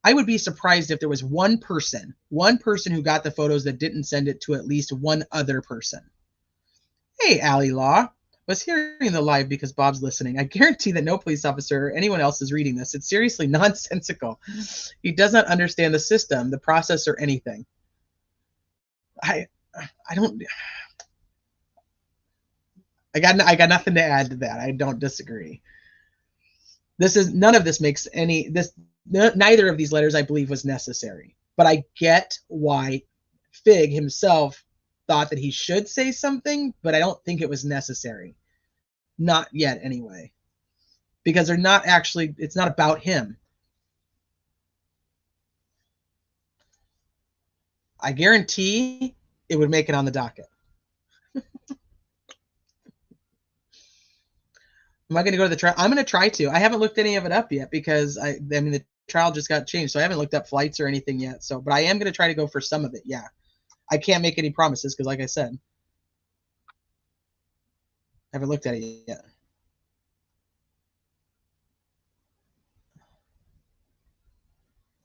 would be surprised if there was one person who got the photos that didn't send it to at least one other person. Hey, Allie Law, Was hearing the live because Bob's listening. I guarantee that no police officer or anyone else is reading this. It's seriously nonsensical. He does not understand the system, the process, or anything. I don't. I got nothing to add to that. I don't disagree. None of this makes any neither of these letters I believe was necessary. But I get why Fig himself thought that he should say something, but I don't think it was necessary. Not yet, anyway. Because they're not actually, it's not about him. I guarantee it would make it on the docket. Am I going to go to the trial? I'm going to try to. I haven't looked any of it up yet because I mean, the trial just got changed, so I haven't looked up flights or anything yet. So, but I am going to try to go for some of it. Yeah. I can't make any promises because, like I said, I haven't looked at it yet.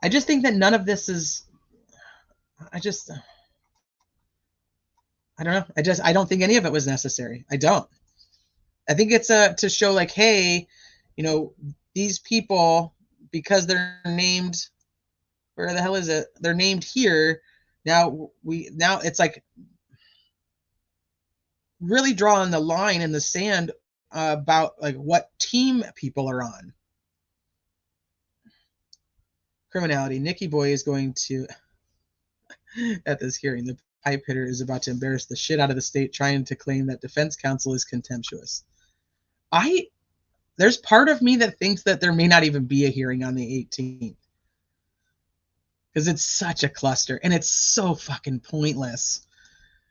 I just think that none of this is. I don't know. I don't think any of it was necessary. I don't. I think it's to show like, hey, you know, these people, because they're named, where the hell is it? They're named here. Now it's like really drawing the line in the sand about like what team people are on. Criminality. Nikki Boy is going to, at this hearing, the pipe hitter is about to embarrass the shit out of the state trying to claim that defense counsel is contemptuous. There's part of me that thinks that there may not even be a hearing on the 18th. Because it's such a cluster and it's so fucking pointless.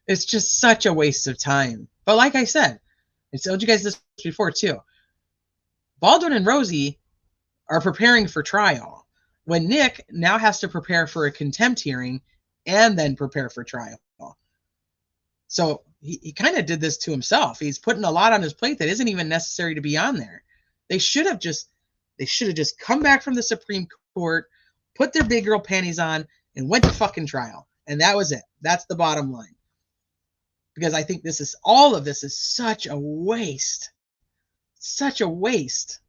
It's just such a waste of time. But like I said, I told you guys this before too. Baldwin and Rosie are preparing for trial when Nick now has to prepare for a contempt hearing and then prepare for trial. So he kind of did this to himself. He's putting a lot on his plate that isn't even necessary to be on there. They should have just come back from the Supreme Court, put their big girl panties on, and went to fucking trial. And that was it. That's the bottom line. Because I think all of this is such a waste. Such a waste.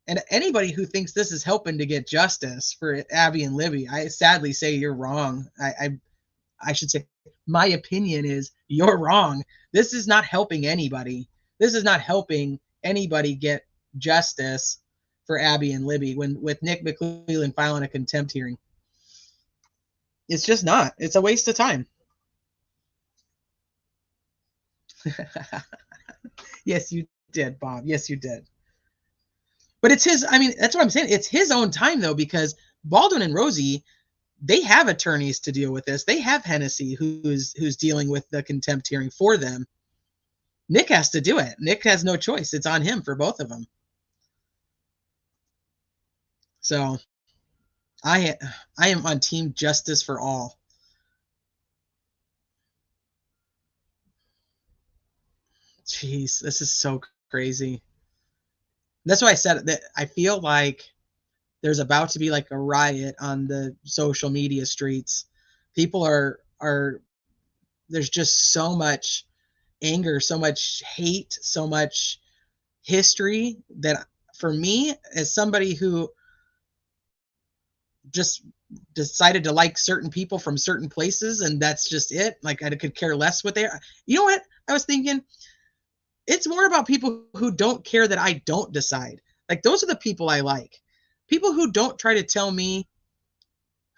And anybody who thinks this is helping to get justice for Abby and Libby, I sadly say you're wrong. I should say, my opinion is you're wrong. This is not helping anybody. This is not helping anybody get justice for Abby and Libby with Nick McClellan filing a contempt hearing. It's just not. It's a waste of time. Yes, you did, Bob. Yes, you did. But it's his, I mean, that's what I'm saying. It's his own time, though, because Baldwin and Rosie, they have attorneys to deal with this. They have Hennessy who's dealing with the contempt hearing for them. Nick has to do it. Nick has no choice. It's on him for both of them. So I am on team justice for all. Jeez, this is so crazy. That's why I said that I feel like there's about to be like a riot on the social media streets. People are there's just so much anger, so much hate, so much history that for me, as somebody who just decided to like certain people from certain places and that's just it, like I could care less what they are. You know what I was thinking? It's more about people who don't care that I don't decide. Like those are the people I like. People who don't try to tell me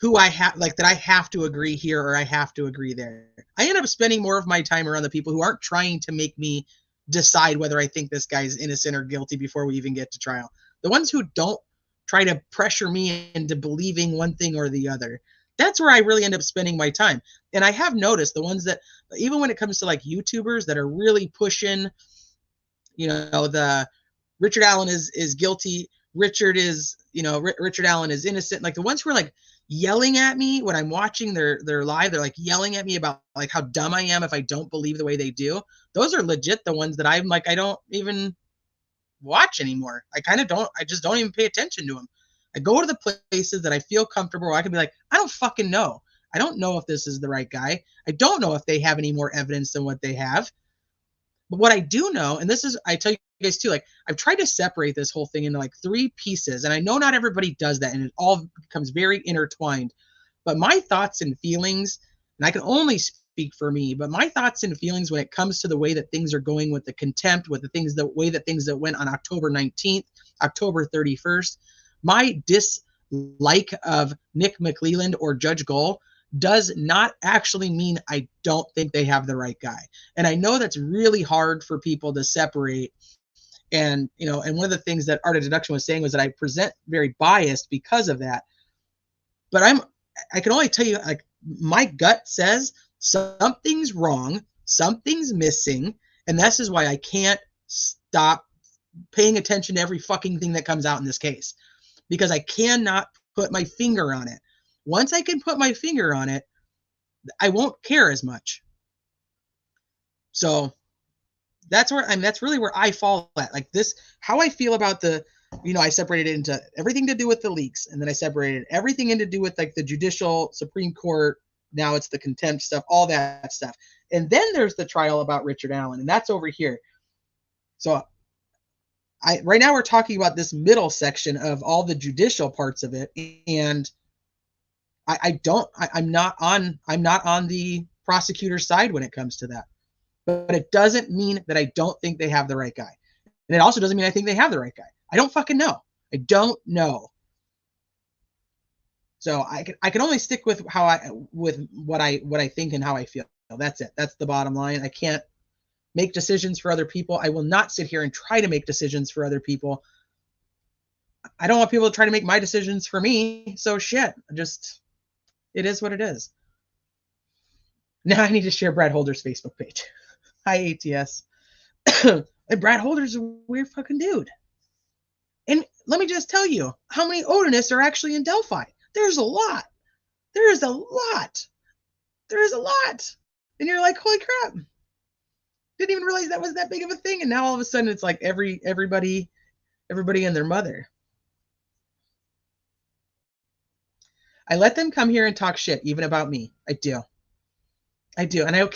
who I have, like that I have to agree here or I have to agree there. I end up spending more of my time around the people who aren't trying to make me decide whether I think this guy's innocent or guilty before we even get to trial. The ones who don't try to pressure me into believing one thing or the other. That's where I really end up spending my time. And I have noticed the ones that, even when it comes to like YouTubers that are really pushing, you know, the Richard Allen is guilty. Richard Allen is innocent. Like the ones who are like yelling at me when I'm watching their live, they're like yelling at me about like how dumb I am if I don't believe the way they do. Those are legit the ones that I'm like, I don't even watch anymore. I just don't even pay attention to them. I go to the places that I feel comfortable where I can be like, I don't fucking know. I don't know if this is the right guy. I don't know if they have any more evidence than what they have. But what I do know, and this is, I tell you guys too, like I've tried to separate this whole thing into like 3 pieces, and I know not everybody does that, and it all becomes very intertwined. But my thoughts and feelings, and I can only speak for me, but my thoughts and feelings when it comes to the way that things are going with the contempt, with the things, the way that things that went on October 19th, October 31st, my dislike of Nick McClelland or Judge Gull does not actually mean I don't think they have the right guy. And I know that's really hard for people to separate. And, you know, and one of the things that Art of Deduction was saying was that I present very biased because of that. But I can only tell you, like, my gut says something's wrong, something's missing, and this is why I can't stop paying attention to every fucking thing that comes out in this case, because I cannot put my finger on it. Once I can put my finger on it, I won't care as much. So that's where that's really where I fall at. Like this, how I feel about the, you know, I separated it into everything to do with the leaks, and then I separated everything into do with like the judicial Supreme Court. Now it's the contempt stuff, all that stuff. And then there's the trial about Richard Allen, and that's over here. So right now we're talking about this middle section of all the judicial parts of it, and I'm not on the prosecutor's side when it comes to that. But it doesn't mean that I don't think they have the right guy. And it also doesn't mean I think they have the right guy. I don't fucking know. I don't know. So I can only stick with what I think and how I feel. That's it. That's the bottom line. I can't make decisions for other people. I will not sit here and try to make decisions for other people. I don't want people to try to make my decisions for me. So shit. It is what it is. Now I need to share Brad Holder's Facebook page. Hi, ATS. And Brad Holder's a weird fucking dude. And let me just tell you how many Odinists are actually in Delphi. There's a lot. There is a lot. There is a lot. And you're like, holy crap. Didn't even realize that was that big of a thing. And now all of a sudden it's like everybody and their mother. I let them come here and talk shit, even about me. I do. And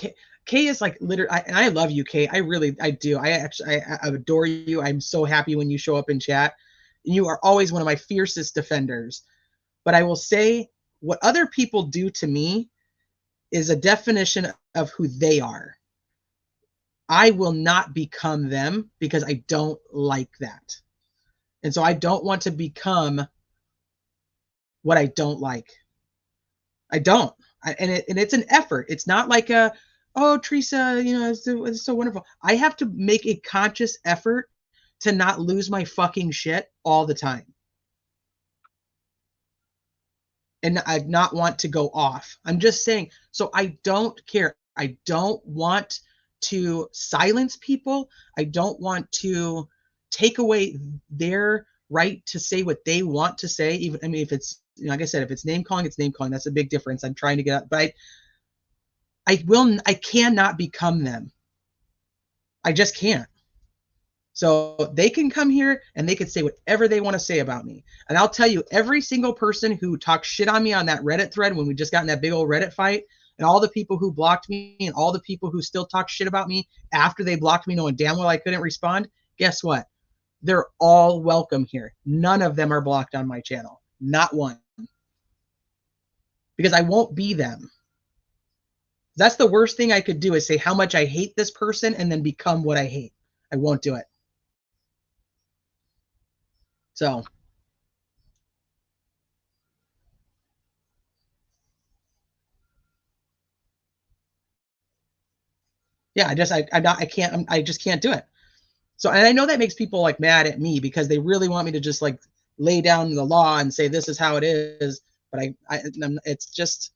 Kay is like literally, and I love you, Kay. I do. I adore you. I'm so happy when you show up in chat. And you are always one of my fiercest defenders. But I will say what other people do to me is a definition of who they are. I will not become them because I don't like that. And so I don't want to become what I don't like. I don't. And it's an effort. It's not like oh, Teresa, you know, it's so wonderful. I have to make a conscious effort to not lose my fucking shit all the time. And I not want to go off. I'm just saying, so I don't care. I don't want to silence people. I don't want to take away their right to say what they want to say. Even, I mean, if it's, you know, like I said, if it's name calling, it's name calling. That's a big difference. I'm trying to get up, but I cannot become them. I just can't. So they can come here and they can say whatever they want to say about me. And I'll tell you, every single person who talked shit on me on that Reddit thread when we just got in that big old Reddit fight, and all the people who blocked me and all the people who still talk shit about me after they blocked me knowing damn well I couldn't respond, guess what? They're all welcome here. None of them are blocked on my channel. Not one. Because I won't be them. That's the worst thing I could do is say how much I hate this person and then become what I hate. I won't do it. So. Yeah, I just can't do it. So, and I know that makes people like mad at me because they really want me to just like lay down the law and say, this is how it is. But it's just,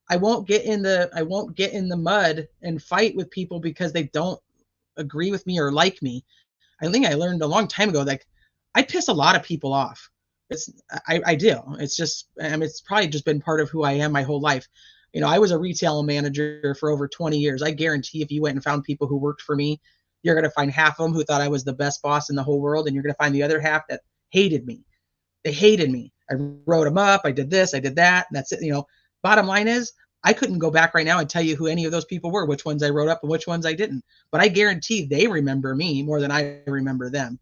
I won't get in the mud and fight with people because they don't agree with me or like me. I think I learned a long time ago, like I piss a lot of people off. I do. It's just, I mean, it's probably just been part of who I am my whole life. You know, I was a retail manager for over 20 years. I guarantee if you went and found people who worked for me, you're going to find half of them who thought I was the best boss in the whole world. And you're going to find the other half that hated me. They hated me. I wrote them up. I did this, I did that. And that's it. You know, bottom line is I couldn't go back right now and tell you who any of those people were, which ones I wrote up and which ones I didn't. But I guarantee they remember me more than I remember them.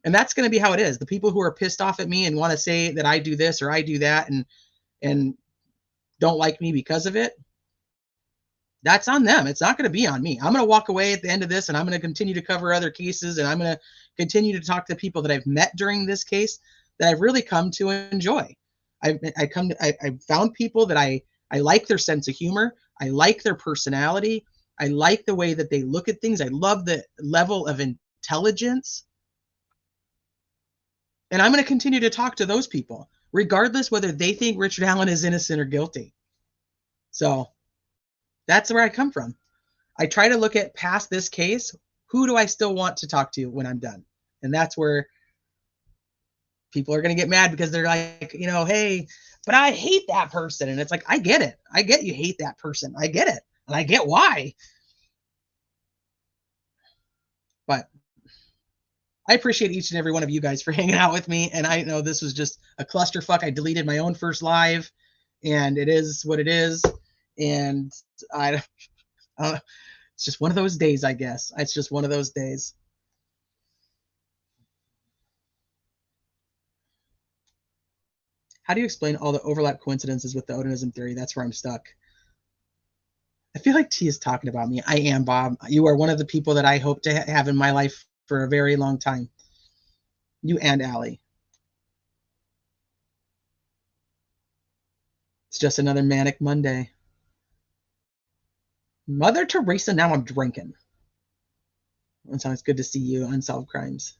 And that's going to be how it is. The people who are pissed off at me and want to say that I do this or I do that and don't like me because of it, that's on them. It's not going to be on me. I'm going to walk away at the end of this, and I'm going to continue to cover other cases, and I'm going to continue to talk to people that I've met during this case that I've really come to enjoy. I found people that I like their sense of humor. I like their personality. I like the way that they look at things. I love the level of intelligence. And I'm going to continue to talk to those people, regardless whether they think Richard Allen is innocent or guilty. So that's where I come from. I try to look at past this case. Who do I still want to talk to when I'm done? And that's where people are going to get mad because they're like, you know, hey, but I hate that person. And it's like, I get it. I get you hate that person. I get it. And I get why. But I appreciate each and every one of you guys for hanging out with me. And I know this was just a clusterfuck. I deleted my own first live, and it is what it is. And it's just one of those days, I guess. It's just one of those days. How do you explain all the overlap coincidences with the Odinism theory? That's where I'm stuck. I feel like T is talking about me. I am, Bob. You are one of the people that I hope to have in my life for a very long time. You and Allie. It's just another manic Monday. Mother Teresa, now I'm drinking. It's always good to see you. Unsolved crimes.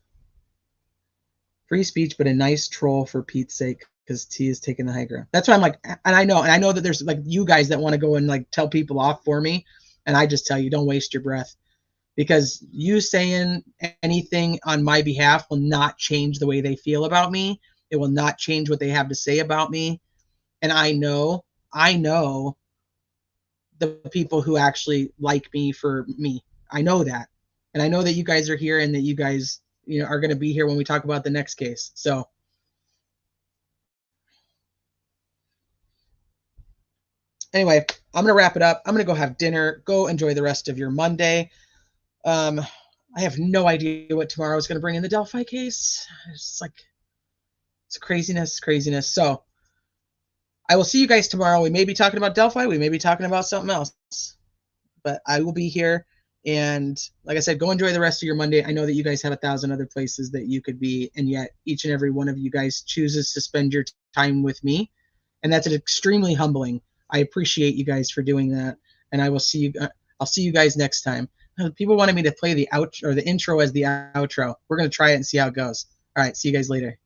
Free speech, but a nice troll for Pete's sake, because T is taking the high ground. That's why I'm like, and I know that there's like you guys that want to go and like tell people off for me, and I just tell you, don't waste your breath, because you saying anything on my behalf will not change the way they feel about me. It will not change what they have to say about me. And I know the people who actually like me for me. I know that. And I know that you guys are here and that you guys, you know, are going to be here when we talk about the next case. So anyway, I'm going to wrap it up. I'm going to go have dinner. Go enjoy the rest of your Monday. I have no idea what tomorrow is going to bring in the Delphi case. It's craziness. So I will see you guys tomorrow. We may be talking about Delphi. We may be talking about something else. But I will be here. And like I said, go enjoy the rest of your Monday. I know that you guys have 1,000 other places that you could be, and yet each and every one of you guys chooses to spend your time with me. And that's extremely humbling. I appreciate you guys for doing that. And I will see you. I'll see you guys next time. People wanted me to play the outro or the intro as the outro. We're going to try it and see how it goes. All right. See you guys later.